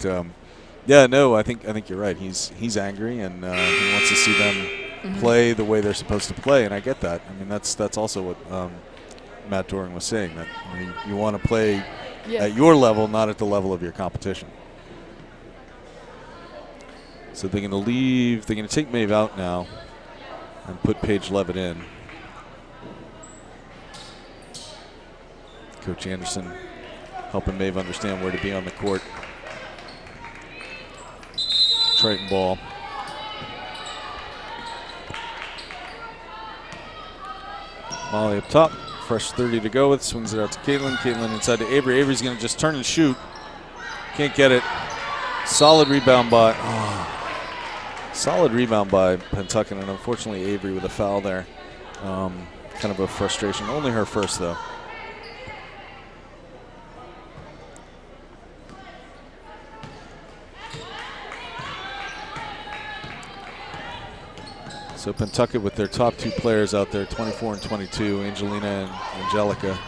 yeah, no, I think you're right. He's angry, and he wants to see them play the way they're supposed to play, and I get that. I mean, that's also what Matt Doring was saying, that you want to play at your level, not at the level of your competition. So they're going to leave. They're going to take Maeve out now and put Paige Levitt in. Coach Anderson helping Maeve understand where to be on the court. Triton ball. Molly up top, fresh 30 to go with, swings it out to Caitlin. Caitlin inside to Avery. Avery's going to just turn and shoot. Can't get it. Solid rebound by Pentucket, and unfortunately Avery with a foul there. Kind of a frustration. Only her first though. So Pentucket with their top two players out there, 24 and 22, Angelina and Angelica,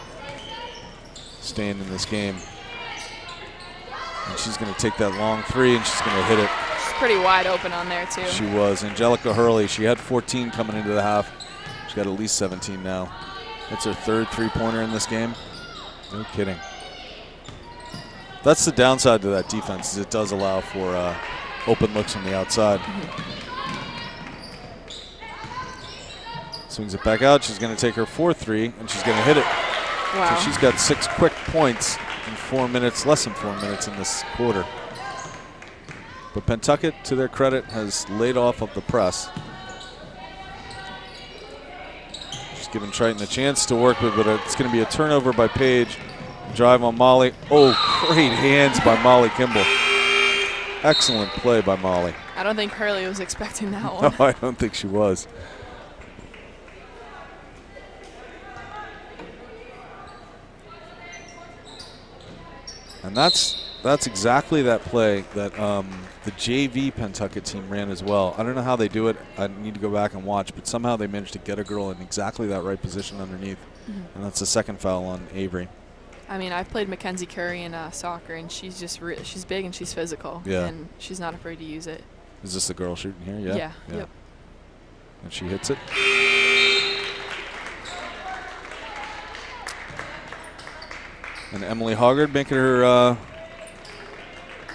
staying in this game. And she's going to take that long three, and she's going to hit it. She's pretty wide open on there, too. She was. Angelica Hurley, she had 14 coming into the half. She's got at least 17 now. That's her third three-pointer in this game. No kidding. That's the downside to that defense, is it does allow for open looks from the outside. Swings it back out. She's going to take her 4-3, and she's going to hit it. Wow. So she's got 6 quick points in 4 minutes, less than 4 minutes in this quarter. But Pentucket, to their credit, has laid off of the press. She's given Triton a chance to work with, but it's going to be a turnover by Paige. Drive on Molly. Oh, great hands by Molly Kimball. Excellent play by Molly. I don't think Hurley was expecting that one. No, I don't think she was. And that's that's exactly that play that the JV Pentucket team ran as well. I don't know how they do it. I need to go back and watch, but somehow they managed to get a girl in exactly that right position underneath, and that's the second foul on Avery. I mean, I've played Mackenzie Curry in soccer, and she's just she's big and she's physical, and she's not afraid to use it. Is this the girl shooting here? Yeah. Yeah. Yep. And she hits it. And Emily Hoggard making her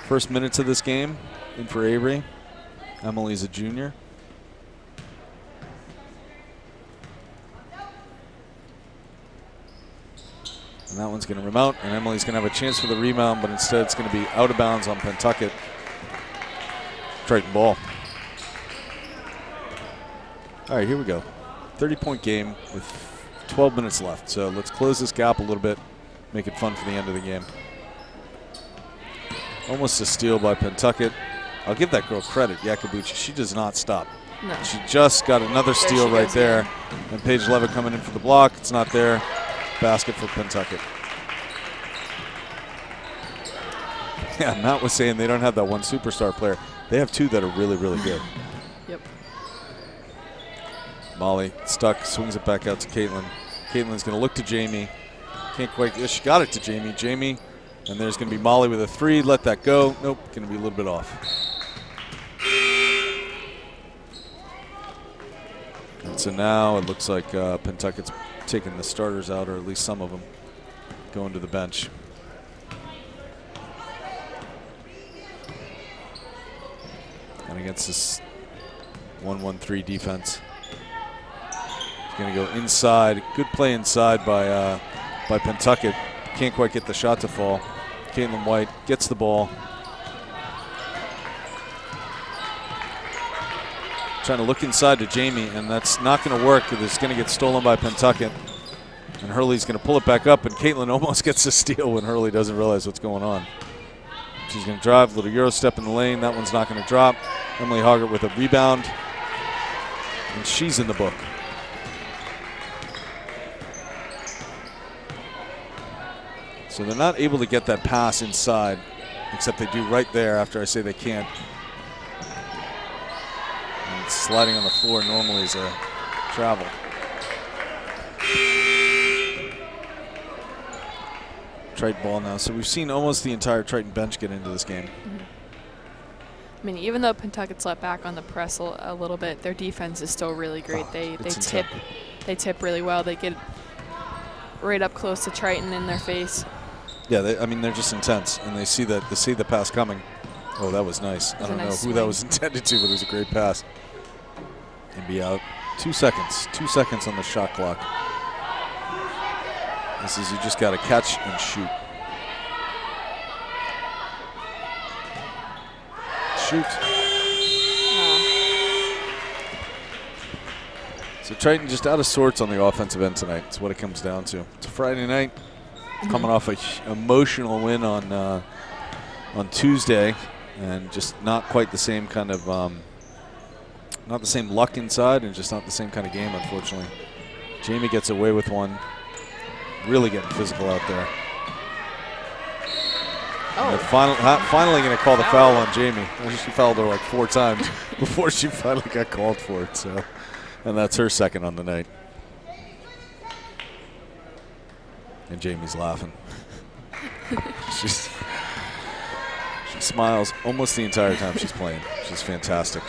first minutes of this game in for Avery. Emily's a junior. And that one's going to remount, and Emily's going to have a chance for the rebound, but instead it's going to be out of bounds on Pentucket. Triton ball. All right, here we go. 30-point game with 12 minutes left. So let's close this gap a little bit, make it fun for the end of the game. Almost a steal by Pentucket. I'll give that girl credit, Yakabuchi. She does not stop. No. She just got another steal right there. And Paige Levitt coming in for the block. It's not there. Basket for Pentucket. Yeah, Matt was saying they don't have that one superstar player. They have two that are really, really good. Yep. Molly stuck, swings it back out to Caitlin. Caitlin's going to look to Jamie. Can't quite. She got it to Jamie. Jamie, and there's going to be Molly with a three. Let that go. Nope, going to be a little bit off. And so now it looks like Pentucket's taking the starters out, or at least some of them going to the bench. And against this 1-1-3 defense, he's going to go inside. Good play inside by Pentucket. Can't quite get the shot to fall. Caitlin White gets the ball. Trying to look inside to Jamie, and that's not going to work because it's going to get stolen by Pentucket. And Hurley's going to pull it back up, and Caitlin almost gets a steal when Hurley doesn't realize what's going on. She's going to drive, little Euro step in the lane. That one's not going to drop. Emily Hoggart with a rebound, and she's in the book. So they're not able to get that pass inside, except they do right there after I say they can't. And sliding on the floor normally is a travel. Triton ball now. So we've seen almost the entire Triton bench get into this game. I mean, even though Pentucket's let back on the press a little bit, their defense is still really great. They tip really well. They get right up close to Triton in their face. Yeah, I mean, they're just intense, and they see the pass coming. Oh, that was nice. I don't know who that was intended to, but it was a great pass. And be out. 2 seconds. 2 seconds on the shot clock. This is, you just got to catch and shoot. Shoot. So Triton just out of sorts on the offensive end tonight. That's what it comes down to. It's a Friday night. Coming off an emotional win on Tuesday, and just not quite the same kind of, not the same luck inside, and just not the same kind of game, unfortunately. Jamie gets away with one. Really getting physical out there. Oh. Finally going to call the foul on Jamie. She fouled her like 4 times before she finally got called for it. So, and that's her second on the night. And Jamie's laughing. She smiles almost the entire time she's playing. She's fantastic.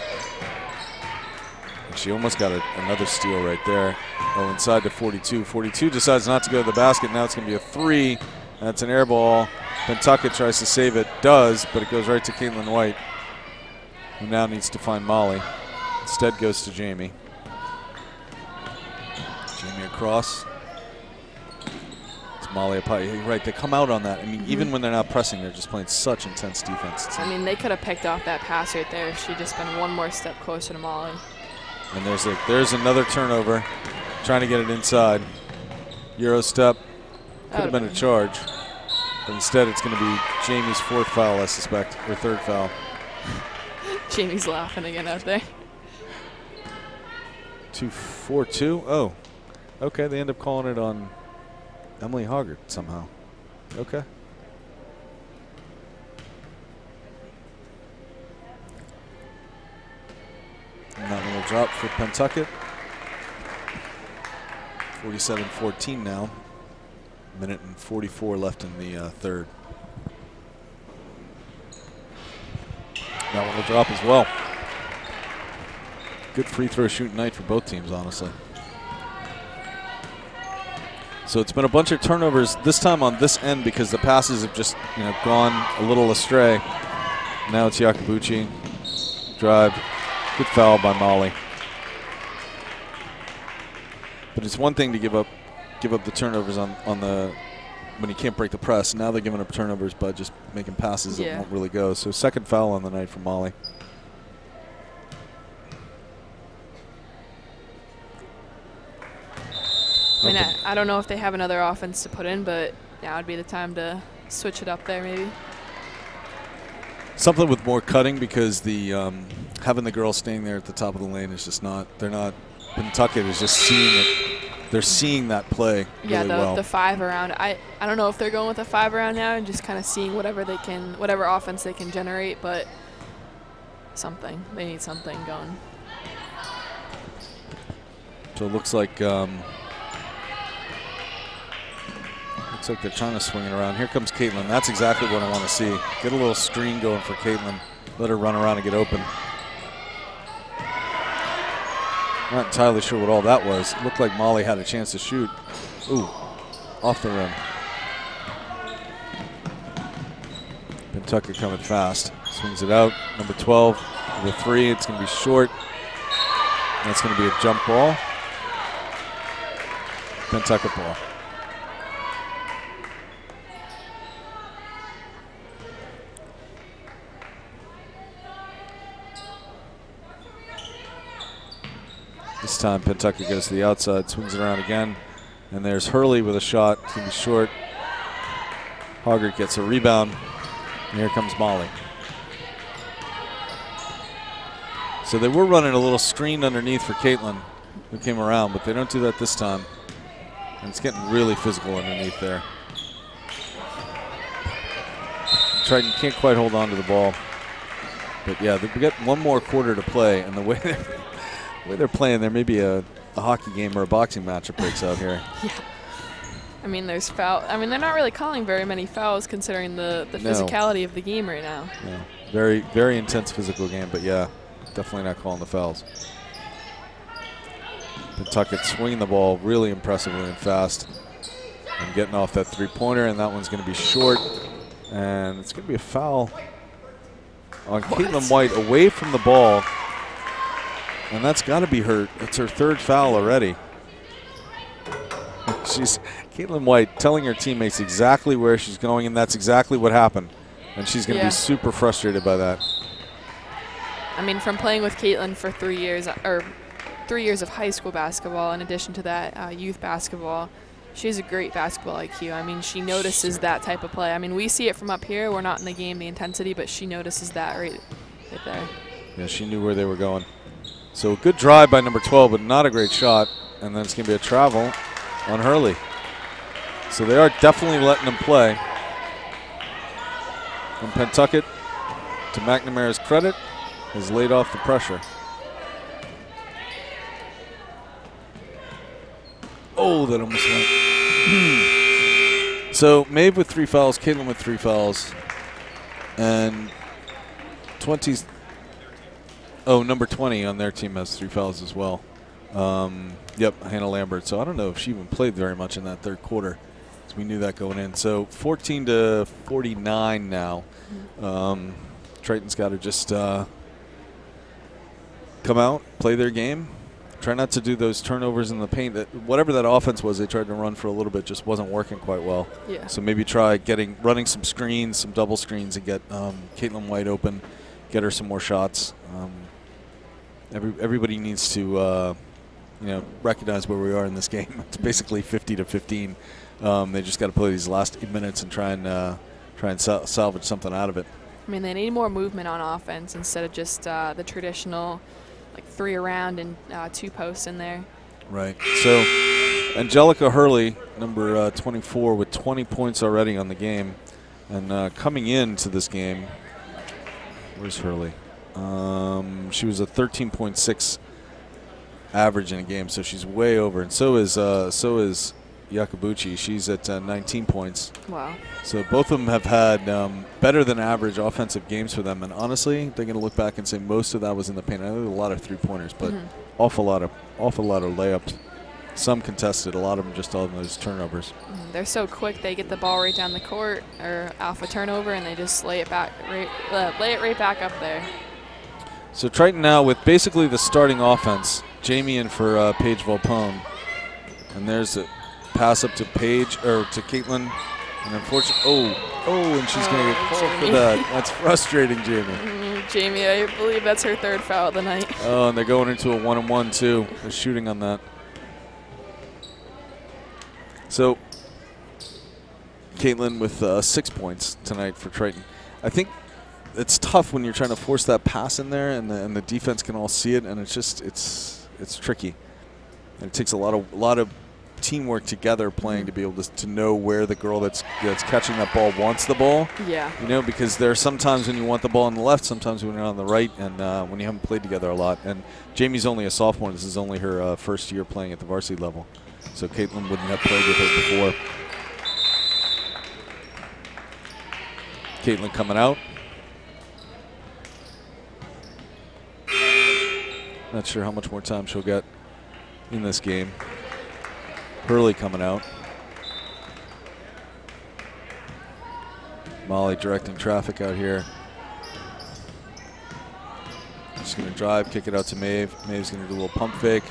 And she almost got another steal right there. Oh, inside to 42. 42 decides not to go to the basket. Now it's going to be a 3. That's an air ball. Pentucket tries to save it. Does, but it goes right to Caitlin White, who now needs to find Molly. Instead goes to Jamie. Jamie across. It's Molly up high. You're right, they come out on that. I mean, even when they're not pressing, they're just playing such intense defense. I mean, they could have picked off that pass right there if she'd just been one more step closer to Molly. And there's another turnover. Trying to get it inside. Euro step. Could have been a charge. But instead it's going to be Jamie's 4th foul, I suspect, or 3rd foul. Jamie's laughing again out there. 2-4-2. Oh, okay. They end up calling it on Emily Hoggart somehow. Okay. drop for Pentucket. 47-14 now. Minute and 44 left in the third. That one will drop as well. Good free throw shooting night for both teams, honestly. So it's been a bunch of turnovers this time on this end because the passes have just gone a little astray. Now it's Yakabuchi. Drive. Good foul by Molly. But it's one thing to give up the turnovers on the when you can't break the press. Now they're giving up turnovers by just making passes that won't really go. So second foul on the night for Molly. I mean, I don't know if they have another offense to put in, but now would be the time to switch it up there maybe. Something with more cutting because the having the girls staying there at the top of the lane is just not. They're not. Pentucket is just seeing it. They're seeing that play really well. The 5 around. I don't know if they're going with a 5 around now and just kind of seeing whatever offense they can generate, but they need something going. So it looks like they're trying to swing it around. Here comes Caitlin. That's exactly what I want to see. Get a little screen going for Caitlin. Let her run around and get open. Not entirely sure what all that was. It looked like Molly had a chance to shoot. Ooh, off the rim. Pentucket coming fast. Swings it out. Number 12 with a 3. It's going to be short. That's going to be a jump ball. Pentucket ball. This time Pentucket goes to the outside, swings it around again, and there's Hurley with a shot. It's going to be short. Hoggart gets a rebound, and here comes Molly. So they were running a little screen underneath for Caitlin, who came around, but they don't do that this time. And it's getting really physical underneath there. Triton can't quite hold on to the ball. But yeah, we got one more quarter to play, and the way they're playing, there may be a hockey game or a boxing match that breaks out here. Yeah. I mean, there's foul. I mean, they're not really calling very many fouls considering the physicality of the game right now. Yeah. Very, very intense physical game, but yeah, definitely not calling the fouls. Pentucket swinging the ball really impressively and fast and getting off that three-pointer, and that one's going to be short. And it's going to be a foul on Caitlin White away from the ball. And that's got to be it's her third foul already. Caitlin White telling her teammates exactly where she's going, and that's exactly what happened. And she's going to be super frustrated by that. I mean, from playing with Caitlin for 3 years, or 3 years of high school basketball, in addition to that youth basketball, she has a great basketball IQ. I mean, she notices that type of play. I mean, we see it from up here. We're not in the game, the intensity, but she notices that right there. Yeah, she knew where they were going. So a good drive by number 12, but not a great shot. And then it's going to be a travel on Hurley. So they are definitely letting them play. And Pentucket, to McNamara's credit, has laid off the pressure. Oh, that almost went. So Maeve with 3 fouls, Caitlin with 3 fouls. And 20's. Oh, number 20 on their team has 3 fouls as well. Yep, Hannah Lambert. So I don't know if she even played very much in that third quarter. So we knew that going in. So 14-49 now. Triton's got to just come out, play their game. Try not to do those turnovers in the paint. Whatever that offense was, they tried to run for a little bit, just wasn't working quite well. Yeah. So maybe try running some screens, some double screens, and get Caitlin White open, get her some more shots. Everybody needs to recognize where we are in this game. It's basically 50-15. They just got to play these last 8 minutes and try and salvage something out of it. I mean, they need more movement on offense instead of just the traditional, like 3 around and 2 posts in there. Right. So Angelica Hurley, number 24, with 20 points already on the game. And coming into this game, where's Hurley? She was a 13.6 average in a game, so she's way over. And so is Yakabuchi. She's at 19 points. Wow. So both of them have had better than average offensive games for them. And honestly, they're going to look back and say most of that was in the paint. I know there were a lot of three-pointers, but awful lot of layups. Some contested, a lot of them just on those turnovers. They're so quick. They get the ball right down the court or off a turnover, and they just lay it back, lay it right back up there. So Triton now with basically the starting offense. Jamie in for Paige Volpone, and there's a pass up to Paige or to Caitlin, and unfortunately, and she's going to get called for that. That's frustrating, Jamie. Jamie, I believe that's her 3rd foul of the night. Oh, and they're going into a 1-on-1 too. They're shooting on that. So Caitlin with 6 points tonight for Triton. I think it's tough when you're trying to force that pass in there, and the defense can all see it, and it's just it's tricky. And it takes a lot of teamwork together playing to be able to know where the girl that's catching that ball wants the ball. Yeah. You know, because there are sometimes when you want the ball on the left, sometimes when you're on the right, and when you haven't played together a lot. And Jamie's only a sophomore. This is only her first year playing at the varsity level. So Caitlin wouldn't have played with her before. Caitlin coming out. Not sure how much more time she'll get in this game. Hurley coming out. Molly directing traffic out here. Just going to drive, kick it out to Maeve. Maeve's going to do a little pump fake.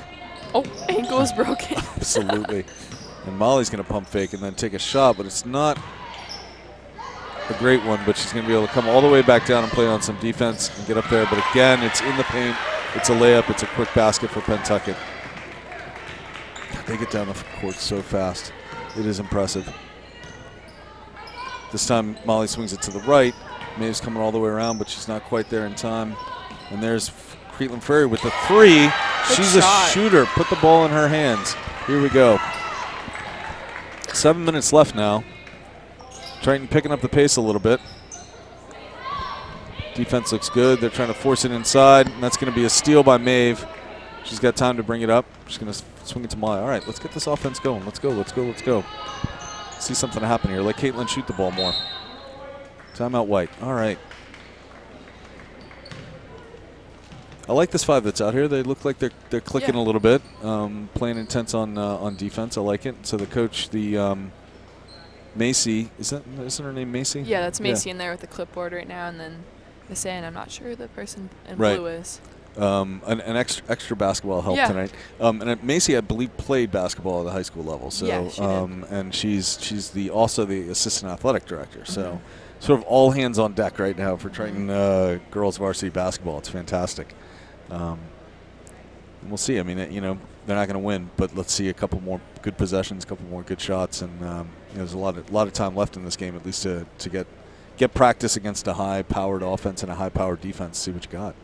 Oh, ankle is broken. Absolutely. And Molly's going to pump fake and then take a shot, but it's not a great one, but she's going to be able to come all the way back down and play on some defense and get up there. But again, it's in the paint. It's a layup. It's a quick basket for Pentucket. They get down the court so fast. It is impressive. This time, Molly swings it to the right. Maeve's coming all the way around, but she's not quite there in time. And there's Caitlin Ferry with the 3. She's a shooter. Put the ball in her hands. Here we go. 7 minutes left now. Triton picking up the pace a little bit. Defense looks good. They're trying to force it inside, and that's going to be a steal by Maeve. She's got time to bring it up. She's going to swing it to Molly. All right, let's get this offense going. Let's go, let's go, let's go. See something happen here. Let Caitlin shoot the ball more. Timeout White. All right. I like this 5 that's out here. They look like they're clicking a little bit, playing intense on defense. I like it. So the coach, Macy, isn't her name Macy? Yeah, that's Macy in there with the clipboard right now, and then Miss Ann, I'm not sure who the person in blue is. An extra basketball help tonight. And Macy, I believe, played basketball at the high school level. So yeah, she did. And she's also the assistant athletic director. So sort of all hands on deck right now for Triton girls varsity basketball. It's fantastic. We'll see. I mean, they're not going to win, but let's see a couple more good possessions, a couple more good shots, and there's a lot of time left in this game, at least to get practice against a high-powered offense and a high-powered defense. See what you got.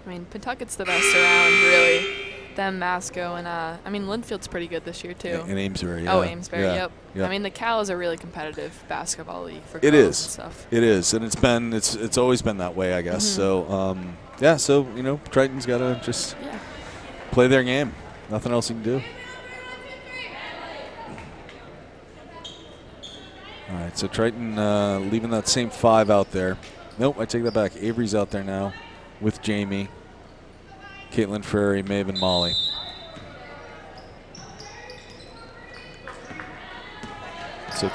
I mean, Pentucket's the best around, really. Them, Masco, and I mean, Linfield's pretty good this year too. And Amesbury. Yeah. Oh, Amesbury. Yep. I mean, the Cal is a really competitive basketball league for girls and stuff. It is, and it's always been that way, I guess. So so Triton's got to just play their game. Nothing else you can do. All right, so Triton leaving that same 5 out there. Nope, I take that back. Avery's out there now with Jamie, Caitlin Ferry, Maeve, and Molly. So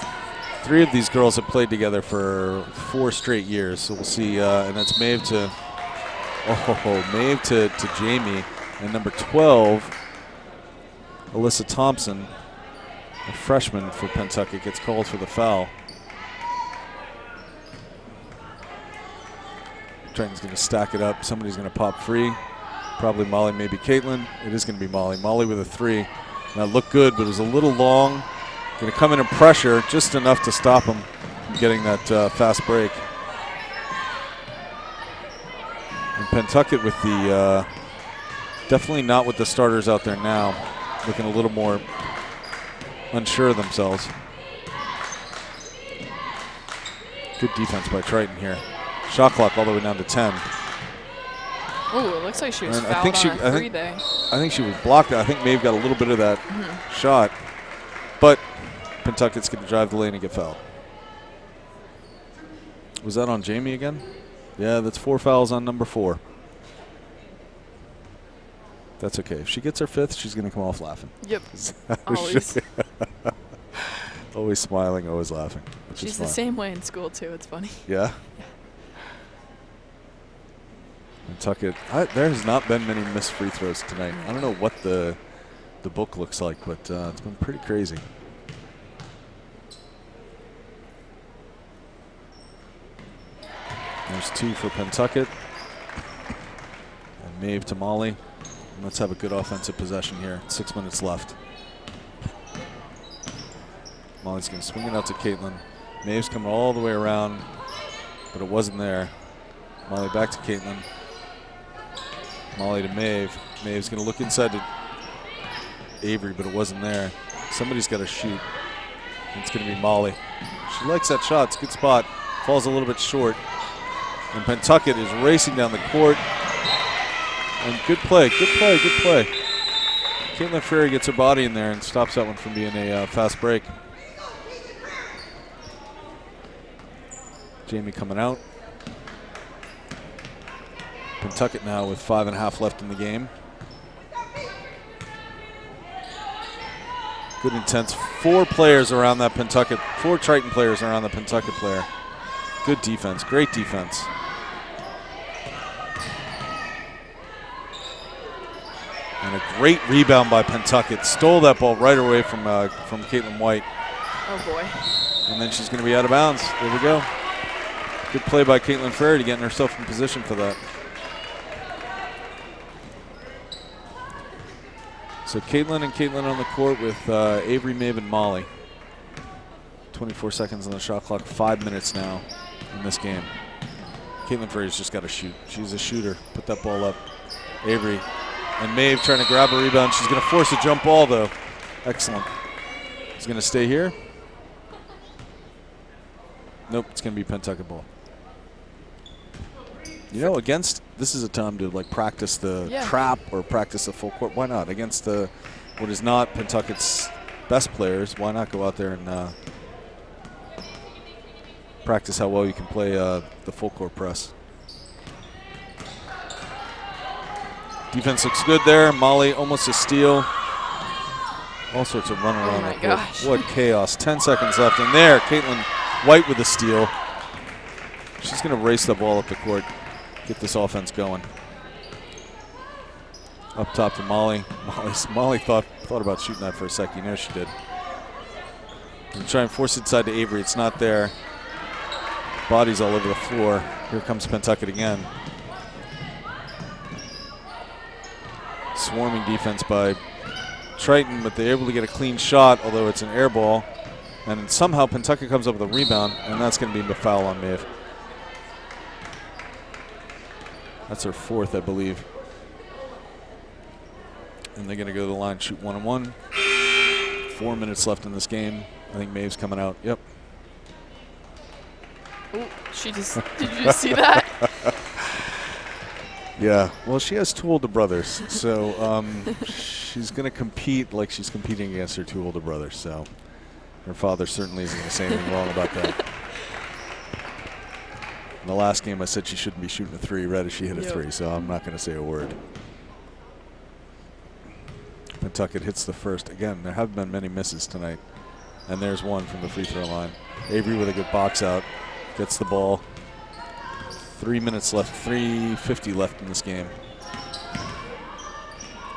3 of these girls have played together for 4 straight years. So we'll see, and that's Maeve to Jamie, and number 12, Alyssa Thompson, a freshman for Pentucket, gets called for the foul. Triton's going to stack it up. Somebody's going to pop free. Probably Molly, maybe Caitlin. It is going to be Molly. Molly with a 3. That looked good, but it was a little long. Going to come in and pressure just enough to stop him from getting that fast break. And Pentucket with the definitely not with the starters out there now, looking a little more unsure of themselves. Good defense by Triton here. Shot clock all the way down to 10. Oh, it looks like she was And fouled on a three there. I think she was blocked. I think Maeve got a little bit of that shot. But Pentucket's going to drive the lane and get fouled. Was that on Jamie again? Yeah, that's 4 fouls on number 4. That's okay. If she gets her 5th, she's going to come off laughing. Yep. Always. Always smiling, always laughing. She's the same way in school, too. It's funny. Yeah? Pentucket. There has not been many missed free throws tonight. I don't know what the book looks like, but it's been pretty crazy. There's 2 for Pentucket. And Maeve to Molly. And let's have a good offensive possession here. 6 minutes left. Molly's going to swing it out to Caitlin. Maeve's coming all the way around, but it wasn't there. Molly back to Caitlin. Molly to Maeve. Maeve's going to look inside to Avery, but it wasn't there. Somebody's got to shoot. It's going to be Molly. She likes that shot. It's a good spot. Falls a little bit short. And Pentucket is racing down the court. And good play, good play, good play. Caitlin Ferry gets her body in there and stops that one from being a fast break. Jamie coming out. Pentucket now with 5.5 left in the game. Good intense. 4 players around that Pentucket, 4 Triton players around the Pentucket player. Good defense, great defense. And a great rebound by Pentucket. Stole that ball right away from Caitlin White. Oh boy. And then she's going to be out of bounds. There we go. Good play by Caitlin Ferry to get herself in position for that. So Caitlin on the court with Avery, Maeve, and Molly. 24 seconds on the shot clock. 5 minutes now in this game. Caitlin Ferry's just got to shoot. She's a shooter. Put that ball up. Avery and Maeve trying to grab a rebound. She's going to force a jump ball, though. Excellent. It's going to stay here. Nope, it's going to be Pentucket ball. You know, this is a time to like practice the trap or practice the full court. Why not? Against what is not Pentucket's best players, why not go out there and practice how well you can play the full court press. Defense looks good there. Molly almost a steal. All sorts of running around. Oh my gosh. What chaos. 10 seconds left. And there, Caitlin White with a steal. She's going to race the ball up the court. Get this offense going. Up top to Molly. Molly thought about shooting that for a second. You know she did. And try and force it inside to Avery. It's not there. Bodies all over the floor. Here comes Pentucket again. Swarming defense by Triton, but they're able to get a clean shot, although it's an air ball. And somehow Pentucket comes up with a rebound, and that's going to be a foul on Maeve. That's her 4th, I believe. And they're going to go to the line, shoot 1-on-1. 4 minutes left in this game. I think Maeve's coming out. Yep. Ooh, did you just see that? Yeah, well, she has 2 older brothers, so she's going to compete like she's competing against her 2 older brothers. So her father certainly isn't going to say anything wrong about that. In the last game, I said she shouldn't be shooting a 3 right as she hit a 3, so I'm not going to say a word. Pentucket hits the first. Again, there haven't been many misses tonight. And there's one from the free throw line. Avery with a good box out. Gets the ball. 3 minutes left, 3:50 left in this game.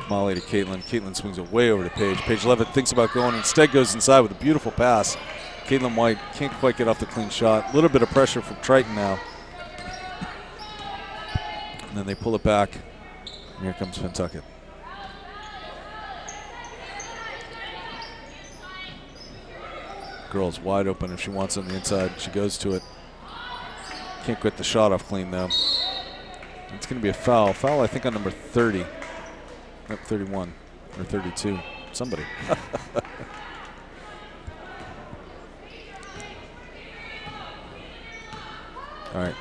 Molly to Caitlin. Caitlin swings it way over to Paige. Paige Levitt thinks about going, instead goes inside with a beautiful pass. Caitlin White can't quite get off the clean shot. A little bit of pressure from Triton now. And then they pull it back. And here comes Pentucket. Girl's wide open if she wants on the inside. She goes to it. Can't get the shot off clean, though. It's going to be a foul. Foul, I think, on number 30. Nope, 31 or 32. Somebody. All right.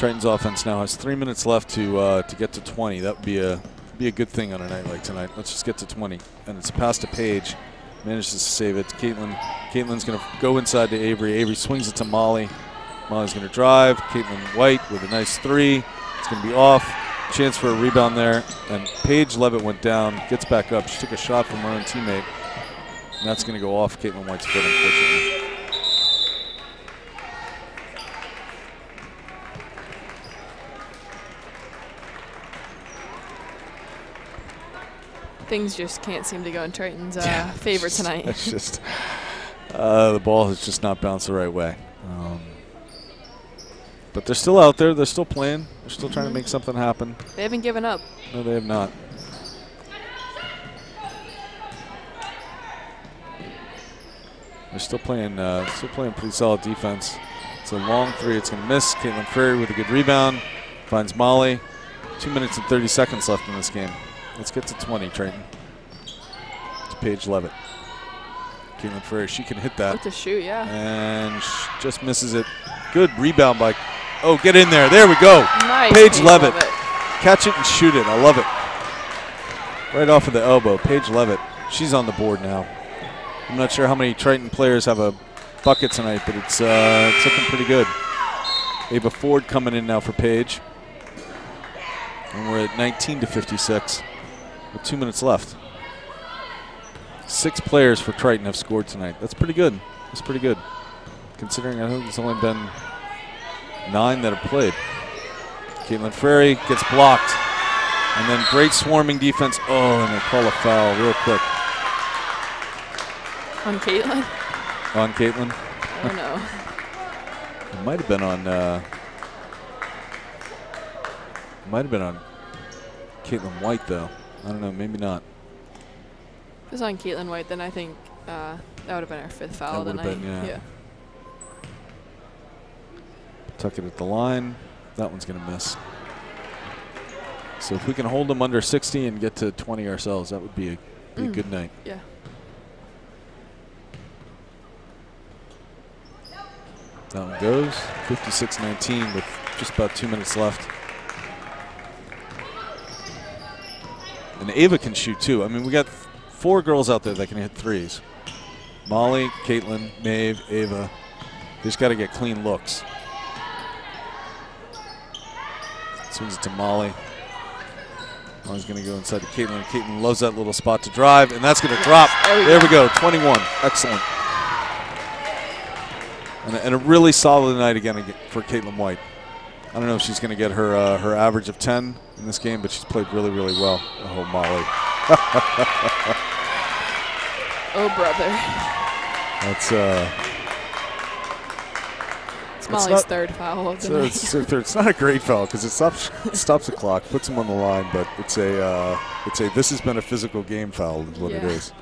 Triton's offense now has 3 minutes left to get to 20. That would be a good thing on a night like tonight. Let's just get to 20. And it's a pass to Paige. Manages to save it. Caitlin. Caitlin's going to go inside to Avery. Avery swings it to Molly. Molly's going to drive. Caitlin White with a nice 3. It's going to be off. Chance for a rebound there. And Paige Levitt went down. Gets back up. She took a shot from her own teammate. And that's going to go off Caitlin White's foot, unfortunately. Things just can't seem to go in Triton's favor tonight. It's just the ball has just not bounced the right way. But they're still out there. They're still playing. They're still trying to make something happen. They haven't given up. No, they have not. They're still playing pretty solid defense. It's a long 3. It's going to miss. Caitlin Ferry with a good rebound. Finds Molly. 2 minutes and 30 seconds left in this game. Let's get to 20, Triton. It's Paige Levitt. Caitlin Ferry, she can hit that. With the shoot, yeah. And she just misses it. Good rebound by, oh, get in there. There we go. Nice. Paige Levitt. Catch it and shoot it. I love it. Right off of the elbow. Paige Levitt, she's on the board now. I'm not sure how many Triton players have a bucket tonight, but it's looking pretty good. Ava Ford coming in now for Paige. And we're at 19-56 with 2 minutes left. 6 players for Triton have scored tonight. That's pretty good. That's pretty good. Considering I think there's only been 9 that have played. Caitlin Ferry gets blocked. And then great swarming defense. Oh, and they call a foul real quick. On Caitlin? On Caitlin? I don't know. It might have been on Caitlin White, though. I don't know, maybe not. If it was on Caitlin White, then I think that would have been our 5th foul that tonight. Been, yeah. Tuck it at the line. That one's going to miss. So if we can hold them under 60 and get to 20 ourselves, that would be a good night. Yeah. That one goes. 56-19 with just about 2 minutes left. And Ava can shoot too. I mean, we got 4 girls out there that can hit 3s. Molly, Caitlin, Maeve, Ava. They just got to get clean looks. Swings it to Molly. Molly's going to go inside to Caitlin. Caitlin loves that little spot to drive, and that's going to drop. There we go. 21. Excellent. And a really solid night again for Caitlin White. I don't know if she's going to get her her average of 10 in this game, but she's played really, really well. Oh, Molly. Oh, brother. That's it's Molly's 3rd foul of the night. It's not a great foul because it stops the clock, puts them on the line, but it's a this has been a physical game foul is what it is.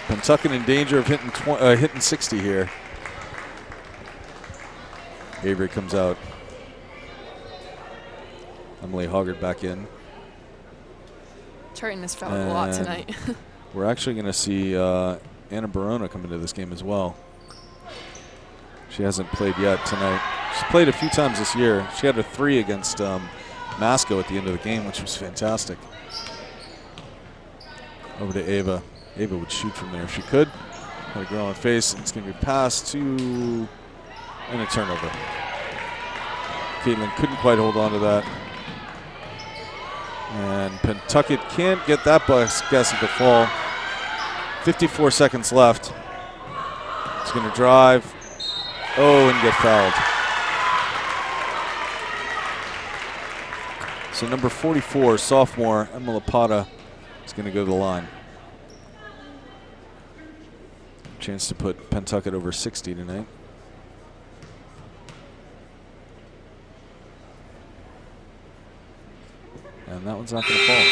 Pentucket in danger of hitting 60 here. Avery comes out. Emily Hoggard back in. Triton has fouled a lot tonight. We're actually going to see Anna Barona come into this game as well. She hasn't played yet tonight. She's played a few times this year. She had a 3 against Masco at the end of the game, which was fantastic. Over to Ava. Ava would shoot from there if she could. Had a girl on face. It's going to be passed to and a turnover. Caitlin couldn't quite hold on to that. And Pentucket can't get that basket to fall. 54 seconds left. It's going to drive. Oh, and get fouled. So number 44, sophomore Emma Lapata, is going to go to the line. Chance to put Pentucket over 60 tonight. And that one's not going to fall.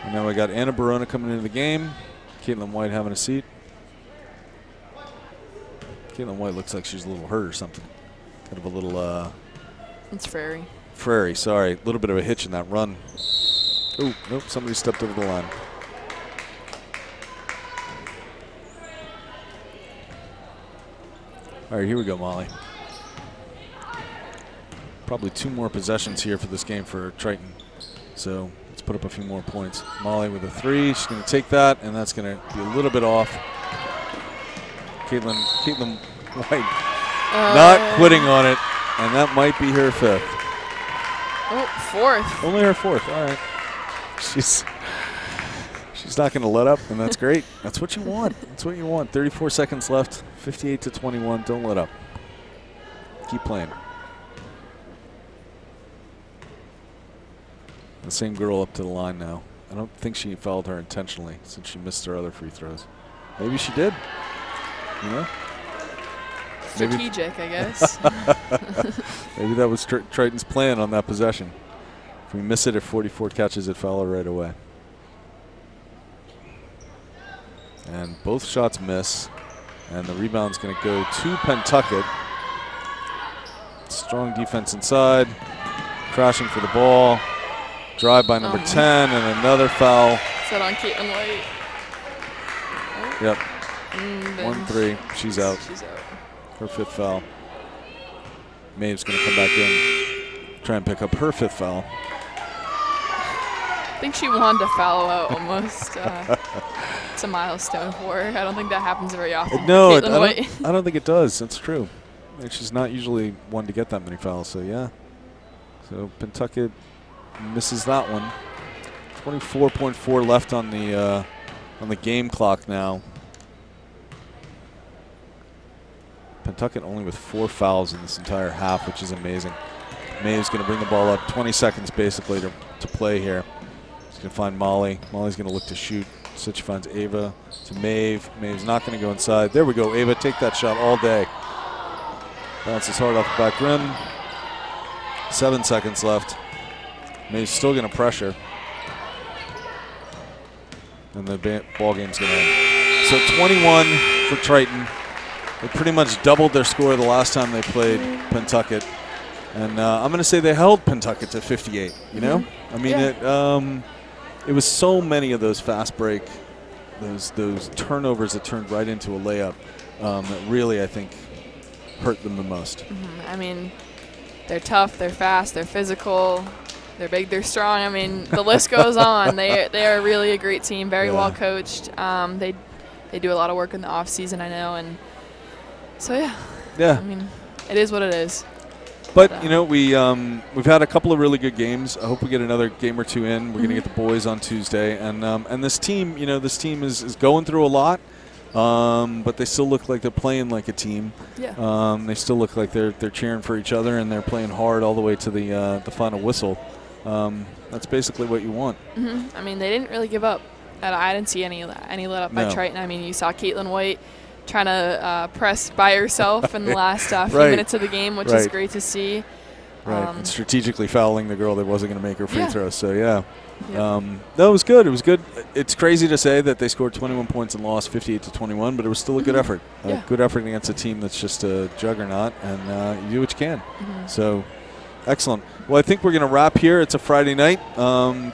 And now we got Anna Barona coming into the game. Caitlin White having a seat. Caitlin White looks like she's a little hurt or something. Kind of a little... It's Frary. Frary, sorry. A little bit of a hitch in that run. Oh, nope, somebody stepped over the line. All right, here we go, Molly. Probably 2 more possessions here for this game for Triton. So let's put up a few more points. Molly with a 3. She's going to take that, and that's going to be a little bit off. Caitlin White not quitting on it, and that might be her 5th. Oh, 4th. Only her 4th. All right. She's not going to let up, and that's great. That's what you want. That's what you want. 34 seconds left. 58-21. Don't let up. Keep playing. The same girl up to the line now. I don't think she fouled her intentionally since she missed her other free throws. Maybe she did. You know? Strategic, I guess. Maybe that was Triton's plan on that possession. If we miss it, if 44 catches it, foul her right away. And both shots miss. And the rebound's going to go to Pentucket. Strong defense inside. Crashing for the ball. Drive by number 10 and another foul. Is that on Caitlin White? Oh. Yep. 1-3. She's out. She's out. Her 5th foul. Maeve's going to come back in. Try and pick up her 5th foul. I think she wanted to foul out almost. It's a milestone for her. I don't think that happens very often. No, I don't think it does. That's true. And she's not usually one to get that many fouls, so yeah. So Pentucket misses that one. 24.4 left on the game clock now. Pentucket only with 4 fouls in this entire half, which is amazing. Maeve's going to bring the ball up. 20 seconds basically to play here. She's going to find Molly. Molly's going to look to shoot. So she finds Ava to Maeve. Maeve's not going to go inside. There we go. Ava, take that shot all day. Bounces hard off the back rim. 7 seconds left. Maeve's still going to pressure. And the ball game's going to end. So 21 for Triton. They pretty much doubled their score the last time they played Pentucket. And I'm going to say they held Pentucket to 58, you know? I mean, it was so many of those fast break, those turnovers that turned right into a layup that really, I think, hurt them the most. I mean, they're tough, they're fast, they're physical, they're big, they're strong. I mean, the list goes on. They are really a great team, very well coached. They do a lot of work in the off season, I know, and so I mean, it is what it is. But you know, we've had a couple of really good games. I hope we get another game or 2 in. We're going to get the boys on Tuesday, and this team, you know, this team is going through a lot, but they still look like they're playing like a team. Yeah. They still look like they're cheering for each other, and they're playing hard all the way to the final whistle. That's basically what you want. I mean, they didn't really give up. I didn't see any let up by Triton. I mean, you saw Caitlin White trying to press by herself in the last few minutes of the game, which is great to see. And strategically fouling the girl that wasn't going to make her free throws. So, no, it was good. It was good. It's crazy to say that they scored 21 points and lost 58-21, but it was still a good effort. A good effort against a team that's just a juggernaut, and you do what you can. So, excellent. Well, I think we're going to wrap here. It's a Friday night.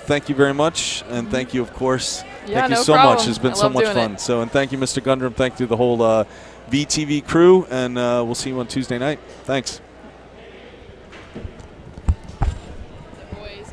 Thank you very much, and thank you, of course. Yeah, thank you no so problem. much. It's been I so love much doing fun. it. So, and thank you, Mr. Gundram. Thank you to the whole VTV crew, and we'll see you on Tuesday night. Thanks. Boys,